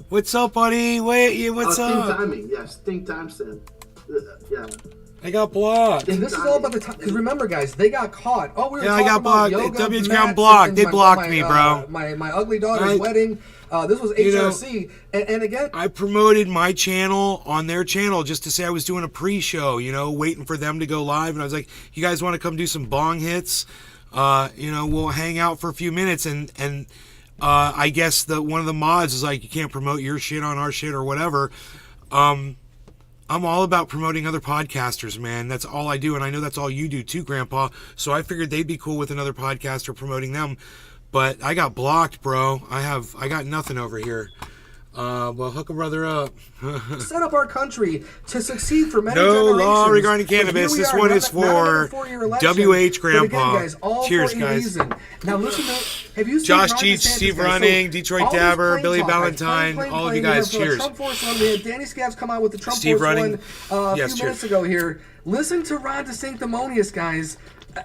What's up, buddy? Wait, what's up? Think timing, yes. Think timestamp. Yeah. I got blocked. And this is all about the time. Because remember, guys, they got caught. Oh, we were talking I got blocked. about yoga, WH got blocked. They blocked me, bro. My ugly daughter's wedding. This was HRC. And again, I promoted my channel on their channel just to say I was doing a pre-show, you know, waiting for them to go live. And I was like, you guys want to come do some bong hits? You know, we'll hang out for a few minutes. And I guess one of the mods is like, you can't promote your shit on our shit or whatever. I'm all about promoting other podcasters, man. That's all I do. And I know that's all you do too, Grandpa. So I figured they'd be cool with another podcaster promoting them. But I got blocked, bro. I got nothing over here. Well, hook a brother up. Set up our country to succeed for many No generations. law regarding But here cannabis. we This are, one not- is not another for four-year election. WH But again, Grandpa. guys, all Cheers, for a guys. reason. Now listen to, have you seen Josh Ron Cheech, DeSantis, Steve guys? Running, So, Detroit all these Dabber, plain Billy talk, guys. Valentine, Plain, all of you we guys, have, cheers. Trump Force one. We had Danny Scavs come out with the Trump Steve Force Running. one a Yes, few cheers. minutes ago here. Listen to Ron DeSanctimonious, guys,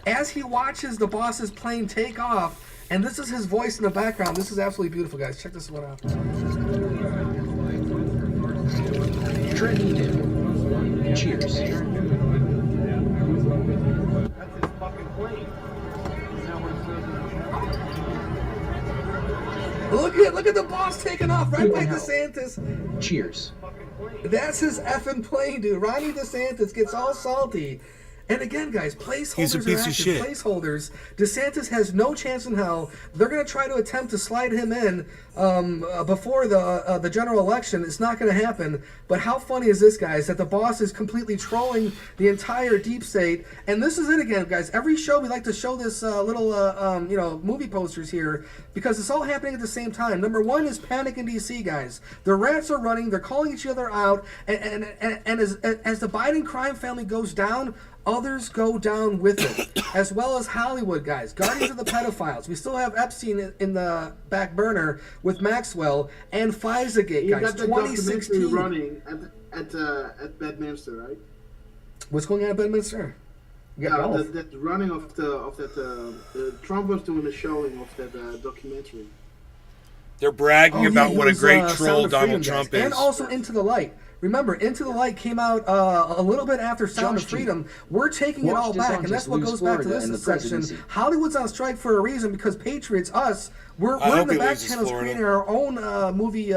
as he watches the boss's plane take off. And this is his voice in the background. This is absolutely beautiful, guys. Check this one out. Trending new. Cheers. That's his fucking plane. Is that what it says? Look at the boss taking off right by DeSantis. Cheers. That's his effing plane, dude. Ronnie DeSantis gets all salty. And again, guys, placeholders He's a piece are of active. shit. Placeholders. DeSantis has no chance in hell. They're going to try to attempt to slide him in before the general election. It's not going to happen. But how funny is this, guys, that the boss is completely trolling the entire deep state? And this is it again, guys. Every show we like to show this little, movie posters here because it's all happening at the same time. Number one is panic in D.C., guys. The rats are running. They're calling each other out. And as the Biden crime family goes down, others go down with it, as well as Hollywood, guys. Guardians of the pedophiles. We still have Epstein in the back burner with Maxwell and FISA-gate, You guys. got the documentary 2016. running at Bedminster, right? What's going on at Bedminster? You got Yeah, golf. that running of that Trump was doing a showing of that documentary. They're bragging about he what a was, great Sound troll of Donald Freedom, Trump guys. is. And also Into the Light. Remember, Into the Light came out a little bit after Sound Josh of Freedom. We're taking it Watch all back, and DeSantis that's what lose goes back to Florida in this the section. presidency. Hollywood's on strike for a reason because Patriots, us, we're I in hope the he back loses channels Florida. creating our own movie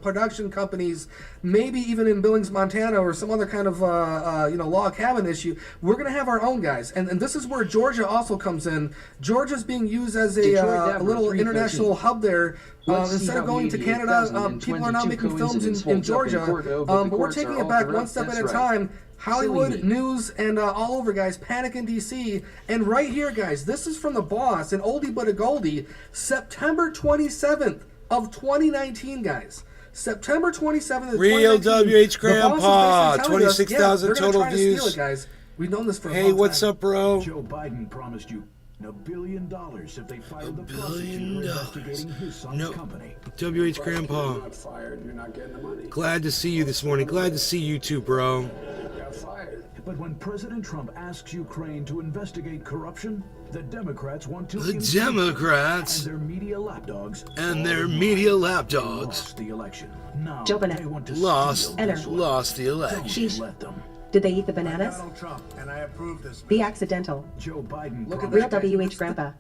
production companies, maybe even in Billings, Montana, or some other kind of log cabin issue. We're going to have our own guys, and this is where Georgia also comes in. Georgia's being used as a Detroit little Dabber, international 313. hub there. Let's see Instead of how going to the Canada, 88,022 people are now making films in coincidence holds up in Georgia. court, though, but the But we're courts taking are it all back corrupt. one step at That's a right. time. Hollywood, Silly. news, and all over, guys. Panic in D.C. And right here, guys, this is from the boss, an oldie but a goldie. September 27th of 2019, guys. September 27th of Real 2019. WH Grandpa, The boss is basically telling us, 26,000 they're gonna total try to steal views. it, guys. We've known this for a Hey, long what's time. up, bro? Joe Biden promised you $1 billion if they fired the billion prosecutor investigating his son's No. company. WH Grandpa. Not fired. You're not getting the money. Glad to see you this morning. Glad to see you too, bro. You got fired. But when President Trump asks Ukraine to investigate corruption, the Democrats want to The impeach him, Democrats and their media lapdogs and their media lapdogs lost the election. Now Joe Bennett. they want to lost steal Enter. this one. lost the Don't election. Sheesh. let them. Did they eat the bananas? Donald Trump, and I approve this. Be accidental. Joe Biden Look at promised Real WH Grandpa.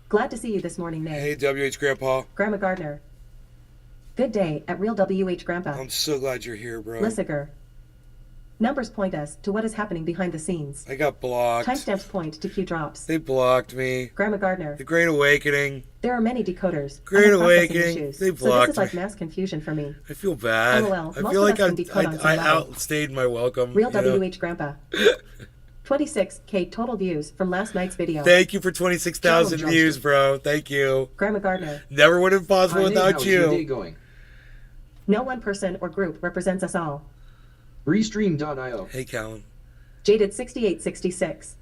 Glad to see you this morning, Nay. Hey, WH Grandpa. Grandma Gardner. Good day at Real WH Grandpa. I'm so glad you're here, bro. Lissiger. Numbers point us to what is happening behind the scenes. I got blocked. Timestamps point to Q drops. They blocked me. Grandma Gardner. The Great Awakening. There are many decoders. Great I have processing Awakening. issues. They So this blocked is like me. mass confusion for me. I feel bad. LOL. I Most feel of like us can decode on some I level. outstayed my welcome. Real you know? WH Grandpa. 26K total views from last night's video. Thank you for 26,000 Challenge, views, bro. Thank you. Grandma Gardner. Never would have been possible Hi, Nate, without how's your day you. going? No one person or group represents us all. Restream.io. Hey, Callan. Jaded 6866.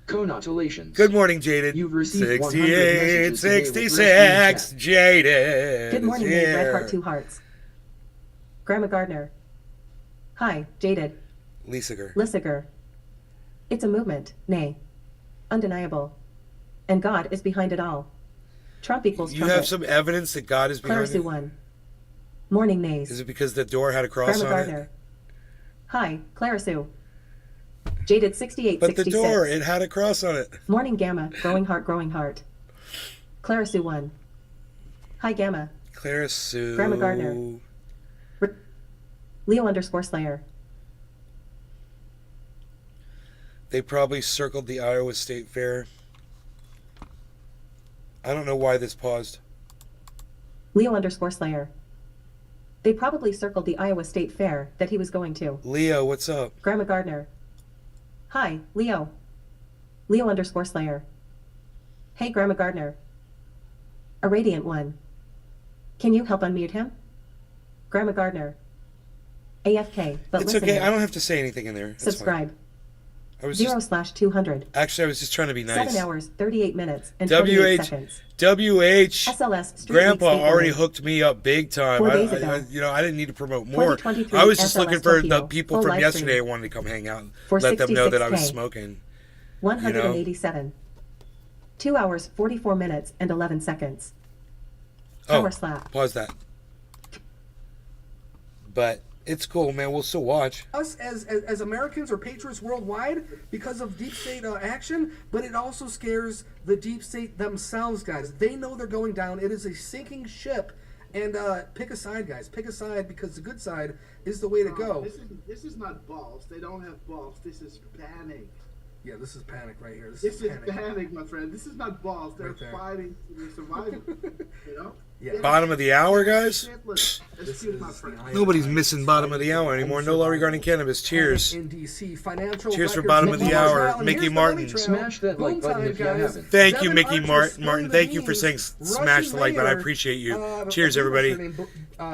Congratulations. Good morning, Jaded. You've received 100 68, messages today with 66, Restream Jaded. Good morning, is Nate. here. Red Heart 2 Hearts. Grandma Gardner. Hi, Jaded. Lissiger. Lissiger. It's a movement, nay. Undeniable. And God is behind it all. Trump equals You trumpet. have some evidence that God is Clara behind Sue it? 1. Morning nays. Is it because the door had a cross Grandma on Gardner. it? Hi, Clara Sue. Jaded 6866. But the door, it had a cross on it. Morning Gamma, growing heart, growing heart. Clara Sue 1. Hi Gamma. Clara Sue. Grandma Gardner. Leo _ Slayer. They probably circled the Iowa State Fair. I don't know why this paused. Leo _ Slayer. They probably circled the Iowa State Fair that he was going to. Leo, what's up? Grandma Gardner. Hi, Leo. Leo _ Slayer. Hey, Grandma Gardner. A Radiant One. Can you help unmute him? Grandma Gardner. AFK, but It's listening. okay. I don't have to say anything in there. It's Subscribe. fine. I was 0/200. Actually, I was just trying to be nice. 7 hours, 38 minutes, and 28 seconds. WH, SLS Street Grandpa Week already Skateboarding. hooked me up big time. 4 days ago. I didn't need to promote more. 2023 I was just SLS looking for Tokyo, the people full from live yesterday stream. who wanted to come hang out and For let them know that I was 66K. smoking. 187. 2 hours, 44 minutes, and 11 seconds. Oh, Power slap. pause that. But it's cool, man. We'll still watch. Us as Americans or patriots worldwide because of deep state action, but it also scares the deep state themselves, guys. They know they're going down. It is a sinking ship, and pick a side, guys. Pick a side because the good side is the way to go. This is not balls. They don't have balls. This is panic. Yeah, this is panic right here. This This is is panic, my friend. This is not balls. They're Right there. fighting for their survival. You know? Yeah. Bottom of the hour, guys. Excuse my friend. Nobody's missing bottom of the hour anymore. No law regarding cannabis. Cheers. In DC, financial Cheers for records, bottom of the Money hour. Trail, and Mickey here's the Martin. Money Trail. Smash that like Boom button time, if you guys. haven't. Thank you, Devin Mickey Archer Martin. spilling the Thank you for beans. saying Russian smash the like button. I mayor, appreciate you. what's Cheers, her everybody. name?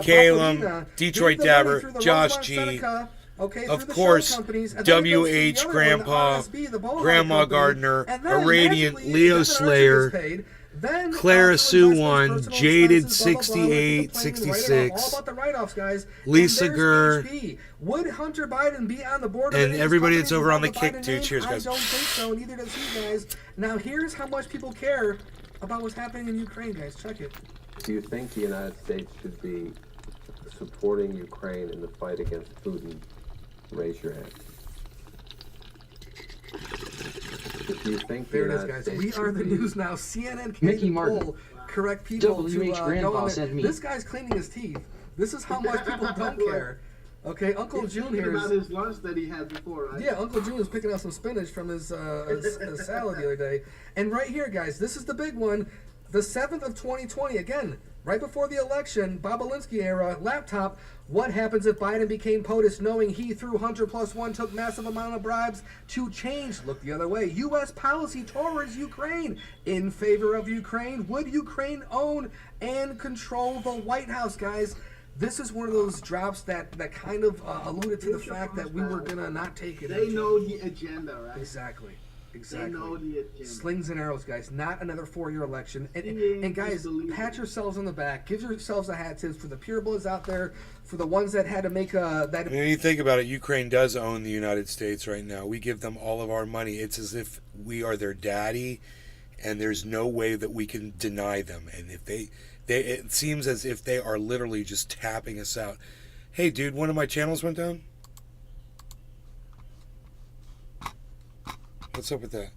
Calum, Bacalina, Detroit gave the money Dabber, through the Josh Rosebud G. Seneca, okay, Of through the course, shell companies, and then it goes to the WH, other one, the Grandpa, RSB, the Bohai Grandma company, Gardner, and then a Radiant, magically, Leo Devin Archer Slayer, gets paid. Then, Clara after Sue investments, won, personal Jaded expenses, blah, blah, blah, 68, complaining, write it off, 66, all about the write-offs, guys. Lisa And there's Gurr, HP. Would Hunter Biden be on the board of and any of these everybody that's companies over on the without kick Biden too. name? Cheers, guys. I don't think so, neither does he, guys. Now, here's how much people care about what's happening in Ukraine, guys. Check it. Do you think the United States should be supporting Ukraine in the fight against Putin? Raise your hand. If you think the There it is, United guys. States We are should the be- news now. CNN can't Mickey even Martin. pull correct people to WH Grandpa go on there. sent me. This guy's cleaning his teeth. This is how much people don't care. Okay, Uncle He's June thinking here about is... his lunch that he had before, right? Yeah, Uncle June was picking out some spinach from his salad the other day. And right here, guys, this is the big one. The 7th of 2020, again, right before the election, Bobolinsky era, laptop. What happens if Biden became POTUS knowing he, through Hunter +1, took massive amount of bribes to change? Look the other way. U.S. policy towards Ukraine. In favor of Ukraine. Would Ukraine own and control the White House, guys? This is one of those drops that kind of alluded to the fact that we were going to not take it. They know the agenda, right? Exactly. They know the agenda. Slings and arrows, guys. Not another 4-year election. And guys, pat yourselves on the back. Give yourselves a hat tip for the purebloods out there, for the ones that had to make that. When you think about it, Ukraine does own the United States right now. We give them all of our money. It's as if we are their daddy, and there's no way that we can deny them. And if it seems as if they are literally just tapping us out. Hey, dude, one of my channels went down. What's up with that?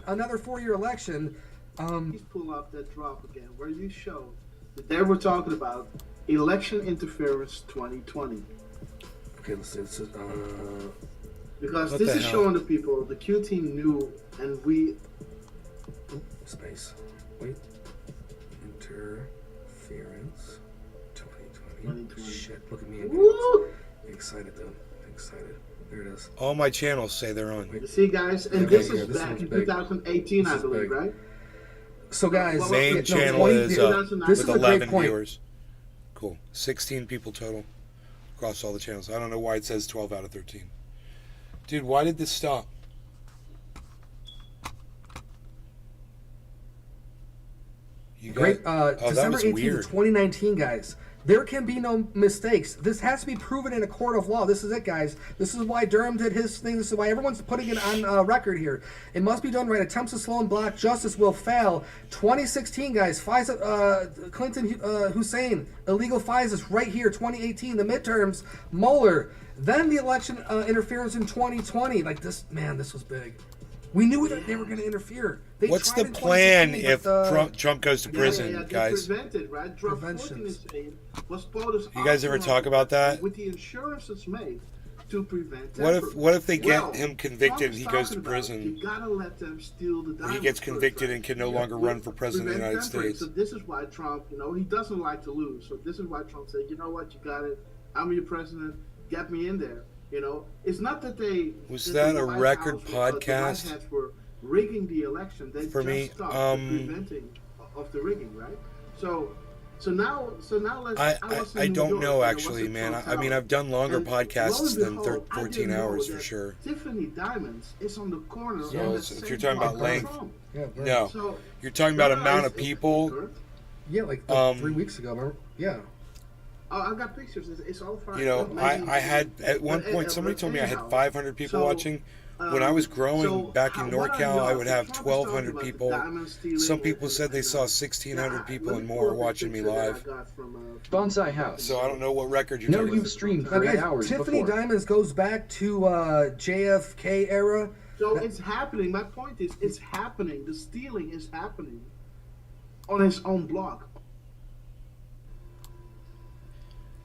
Another 4-year election. Please pull up that drop again where you showed that they were talking about election interference 2020. Okay, let's see. Because What this the is hell? showing the people the Q team knew, and we. Space. Wait. Interference 2020. Shit, look at me. Woo! Excited, though. Excited. There it is. All my channels say they're on. You see, guys, and Okay, this is this back one's in big. 2018, This I is believe, big. right? So, guys, Main no, channel 20 is this is with a great 11 point. viewers. Cool. 16 people total across all the channels. I don't know why it says 12 out of 13. Dude, why did this stop? You got, Great. that December was 18th weird. of 2019, guys. There can be no mistakes. This has to be proven in a court of law. This is it, guys. This is why Durham did his thing. This is why everyone's putting it on record here. It must be done right. Attempts to slow and block justice will fail. 2016, guys. FISA, Clinton, Hussein, illegal FISAs right here. 2018, the midterms, Mueller. Then the election interference in 2020. Like this, man, this was big. We knew that they were going to interfere. They What's tried the in plan 2016 if with, Trump goes to prison, they guys? prevented, right? Drug 14 is saying was POTUS. You guys ever talk about that? With the insurance that's made to prevent. What if they get Well, him convicted Trump and he is goes to talking about, prison? You gotta let them steal the He diamonds gets first, convicted right? and can no longer run for president of the United Prevent tampering. States. So this is why Trump, he doesn't like to lose. So this is why Trump said, you know what, you got it. I'm your president. Get me in there. It's not that they. Was that that the a White record House, the White podcast? Hats were rigging the election. They For just me, stopped the preventing of the rigging, right? So So now let's. was in I New don't York, know and it actually, was a man. Trump I mean, Tower. I've done longer And lo podcasts and than behold, I 14 didn't know hours for that sure. Tiffany Diamonds is on the corner. So on the if same you're talking block about as length, Trump. no, So, you're talking about no, amount it's- of people. Kurt. Yeah, like 3 weeks ago. Remember? Yeah. Oh, I got pictures. It's all fine. You know, I had at one But, point somebody told me I had anyhow, 500 people so, watching. When I was growing so back in what NorCal, I know? would So have Trump is talking 1,200 about the people. diamond stealing Some and- people said they saw yeah, 1,600 people let and me more pull up a watching me picture that I live. got from, Bonsai House. So I don't know what record you're No, talking you've about. streamed for 8 Guys, hours Tiffany before. Diamonds goes back to JFK era. So it's happening. My point is, it's happening. The stealing is happening on his own block.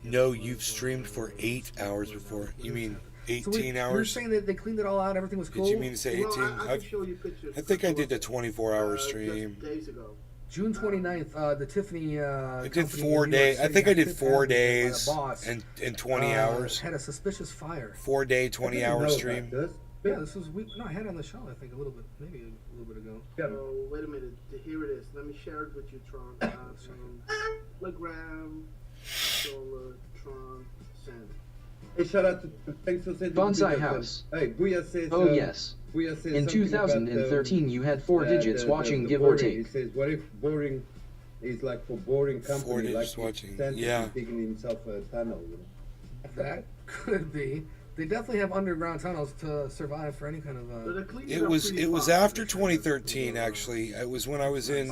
No, you've streamed for 8 hours before. You mean 18 You're hours? saying that they cleaned it all out, everything was cool? Did you mean to say 18? Well, I can show you pictures. I think I did the 24-hour just stream. days ago. June 29th, the Tiffany. I did 4 days. I think I did 4 days and 20 hours. Had a suspicious fire. 4-day, 20-hour stream. Yeah, this was no, I had it on the show. I think a little bit, maybe a little bit ago. So wait a minute. Here it is. Let me share it with you, Tron. Telegram, Solar, Tron, send. Hey, shout out to thanks for sending Bonsai Booyah House. Hey, Booyah says. Oh yes. Booyah says In something about, 2013, you had 4 digits watching, give or boring. He take. says, "What if boring is like for boring 4 company, like digits watching. Santa Yeah. digging himself a tunnel." You know? That could be. They definitely have underground tunnels to survive for any kind of. It was after 2013 actually. It was when I was in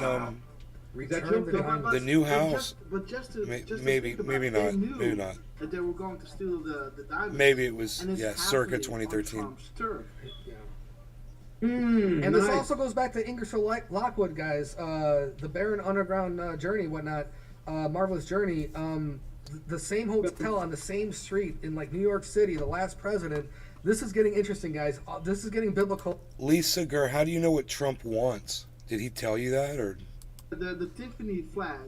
Return the Diamonds. the new house. But just to Maybe think about maybe it, they not. knew Maybe not. that they were going to steal the diamonds. Maybe it was And it's circa happening on 2013. Trump's turf. And this also goes back to Ingersoll Lockwood, guys. The Baron Underground Journey, whatnot, Marvelous Journey. The same hotel on the same street in like New York City, the last president. This is getting interesting, guys. This is getting biblical. Lisa Gurr, how do you know what Trump wants? Did he tell you that or? The Tiffany flag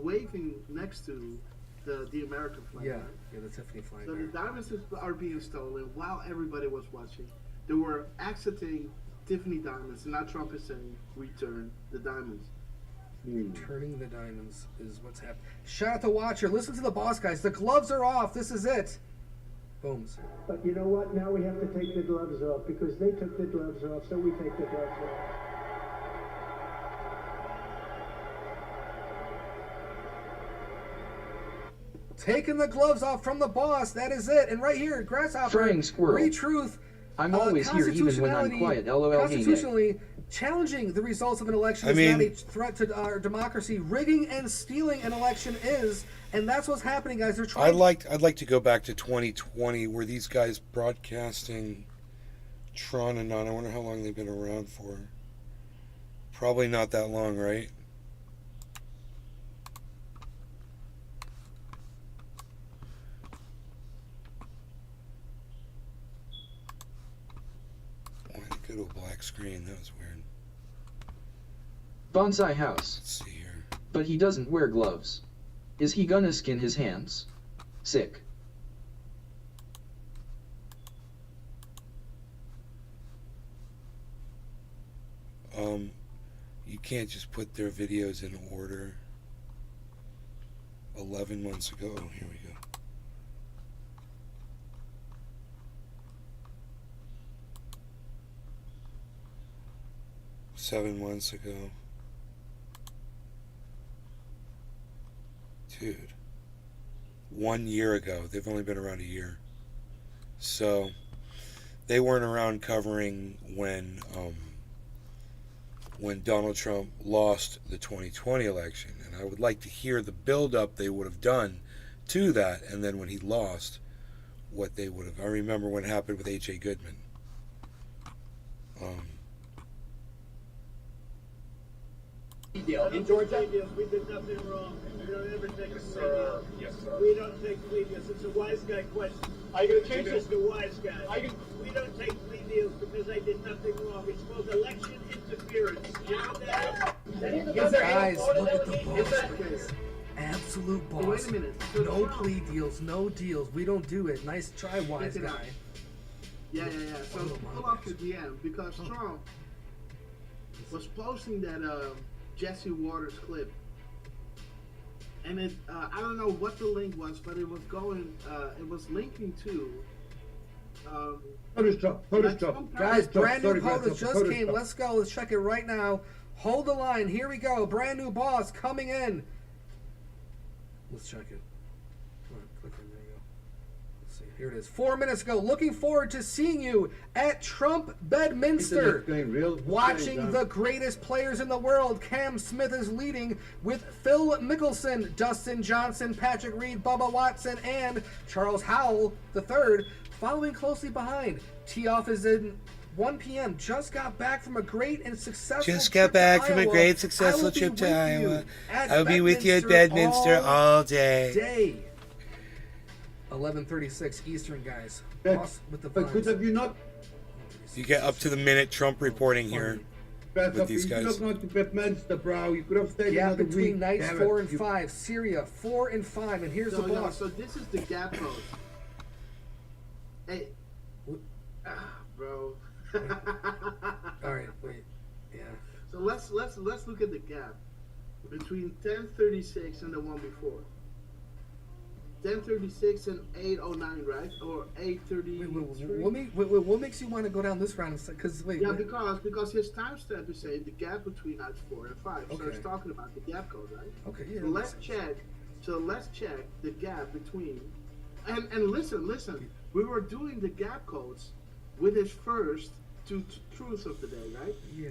waving next to the American flag. Yeah, right? yeah, the Tiffany flag. So there. the diamonds are being stolen while everybody was watching. They were exiting Tiffany diamonds, and now Trump is saying, "Return the diamonds." Returning the diamonds is what's happening. Shout out to Watcher. Listen to the boss, guys. The gloves are off. This is it. Booms. But you know what? Now we have to take the gloves off because they took the gloves off, so we take the gloves off. Taking the gloves off from the boss. That is it. And right here, Grasshopper. Fraying squirrel. Re-truth. I'm always here even when I'm quiet. LOL. Constitutionally, challenging the results of an election I is mean- not a threat to our democracy. Rigging and stealing an election is, and that's what's happening, guys. They're trying. I'd like to go back to 2020 where these guys broadcasting Tron and Non. I wonder how long they've been around for. Probably not that long, right? Why did it go to a black screen? That was weird. Bonsai House. Let's see here. But he doesn't wear gloves. Is he gonna skin his hands? Sick. You can't just put their videos in order. 11 months ago. Oh, here we go. Seven months ago. Dude. 1 year ago. They've only been around a year. So, they weren't around covering when Donald Trump lost the 2020 election. And I would like to hear the build-up they would have done to that, and then when he lost, what they would have. I remember when it happened with H.A. Goodman. In Georgia? We did nothing wrong. We don't ever take a plea deal. Yes, sir. We don't take plea deals. It's a wise guy question. Are you going to change It's this? the wise guy. We don't take plea deals because I did nothing wrong. It's called election interference. You know that? Guys, look at the boss, please. Absolute boss. Wait a minute. No plea deals, no deals. We don't do it. Nice try, wise Check it out. guy. Yeah. So pull up the DM because Trump was posting that Jesse Waters clip and it I don't know what the link was, but it was going it was linking to Guys, brand new POTUS just came. Let's go. Let's check it right now. Hold the line. Here we go. Brand new boss coming in. Let's check it. All right, click on, there you go. Let's see. Here it is. 4 minutes ago. Looking forward to seeing you at Trump Bedminster. Watching the greatest players in the world. Cam Smith is leading with Phil Mickelson, Dustin Johnson, Patrick Reed, Bubba Watson, and Charles Howell III following closely behind. Tee-off is in 1 p.m. Just got back from a great and successful trip to Iowa. I'll be with you at Bedminster all day. 11:36 Eastern, guys. Boss with the But could have you not? You get up to the minute Trump reporting here with these guys. You not going to Bedminster, bro. You could have stayed Gap another between week. nights Damn 4 it. and 5. Syria 4 and 5, and here's the boss. So this is the gap code. Hey, bro. All right, wait. Yeah. So let's look at the gap between 10:36 and the one before. 10:36 and 8:09, right? Or 8:33. What makes you want to go down this round? Because Yeah, because his timestamp is saying the gap between nights 4 and 5. So Okay. it's talking about the gap code, right? Okay, yeah. So let's check. So let's check the gap between. And listen. We were doing the gap codes with his first two truths of the day, right? Yeah.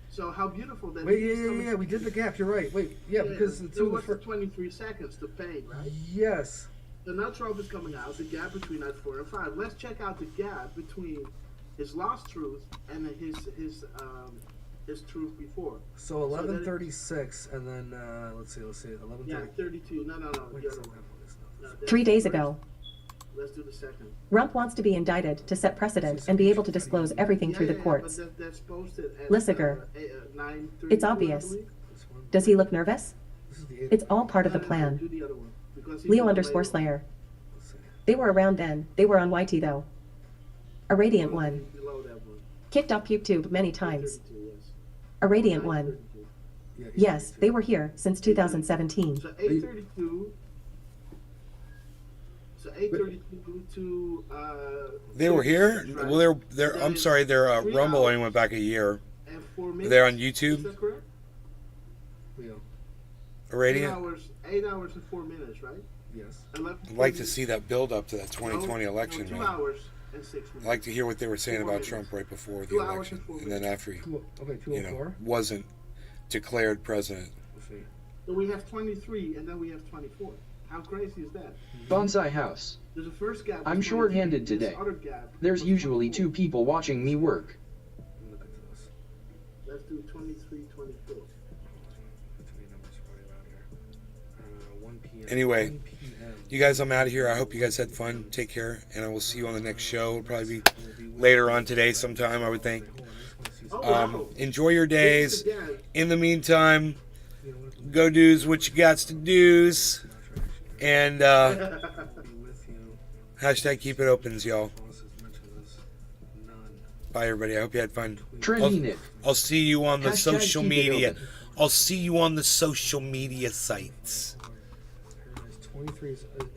So how beautiful that Wait, is. yeah. We did the gap. You're right. Wait, yeah, because it's it in the was first. 23 seconds to pay, right? Yes. So now Trump is coming out. The gap between nights 4 and 5. Let's check out the gap between his last truth and his truth before. So 11:36, and then let's see, 11:30. Yeah, 32. No. Wait, the so other one. No, 3 days ago, Let's do the second. Rump wants to be indicted to set precedent and be able to disclose everything through the courts. But that's posted at Lissiger. 9:32, It's I obvious. believe. Does he look nervous? This is the 8th. It's all part of the Do plan. the other one, because he's Leo gonna underscore label- Slayer. Let's see. They were around then. They were on YT though. A Radiant one. Below that one. Kicked off PubeTube many times. 32, yes. A Radiant one. 9:32. Yeah, Yes, they were here since 2017. So 8:32. So 8:32 to They were here? right? Well, they're I'm sorry, their 3 Rumble hours only went back a year. and 4 minutes. They're on Is YouTube, that correct? Leo. Radiant. 8 hours and 4 minutes, right? Yes. I'd like to see that build up to that 2020 election, 2 man. hours and 6 minutes. I'd like to hear what they were saying 4 about minutes. Trump right before the 2 hours election, and 4 and then minutes. after he, Okay, you know, 204. wasn't declared president. Let's see. So we have 23 and then we have 24. How crazy is that? Bonsai House. There's a first gap. I'm with 23, short-handed this today. other gap There's was usually 24. 2 people watching me work. Look at this. Let's do 23, 24. Too many numbers running around here. 1 p.m. Anyway, 1 p.m. you guys, I'm out of here. I hope you guys had fun. Take care, and I will see you on the next show. It'll probably be later on today sometime, I would think. Oh, wow. Enjoy your days. This again. In the meantime, go do's what you got to do's. And hashtag keep it opens, y'all. Bye, everybody. I hope you had fun. Trendy Nick. I'll see you on the Hashtag social keep it media. open. I'll see you on the social media sites. 23 is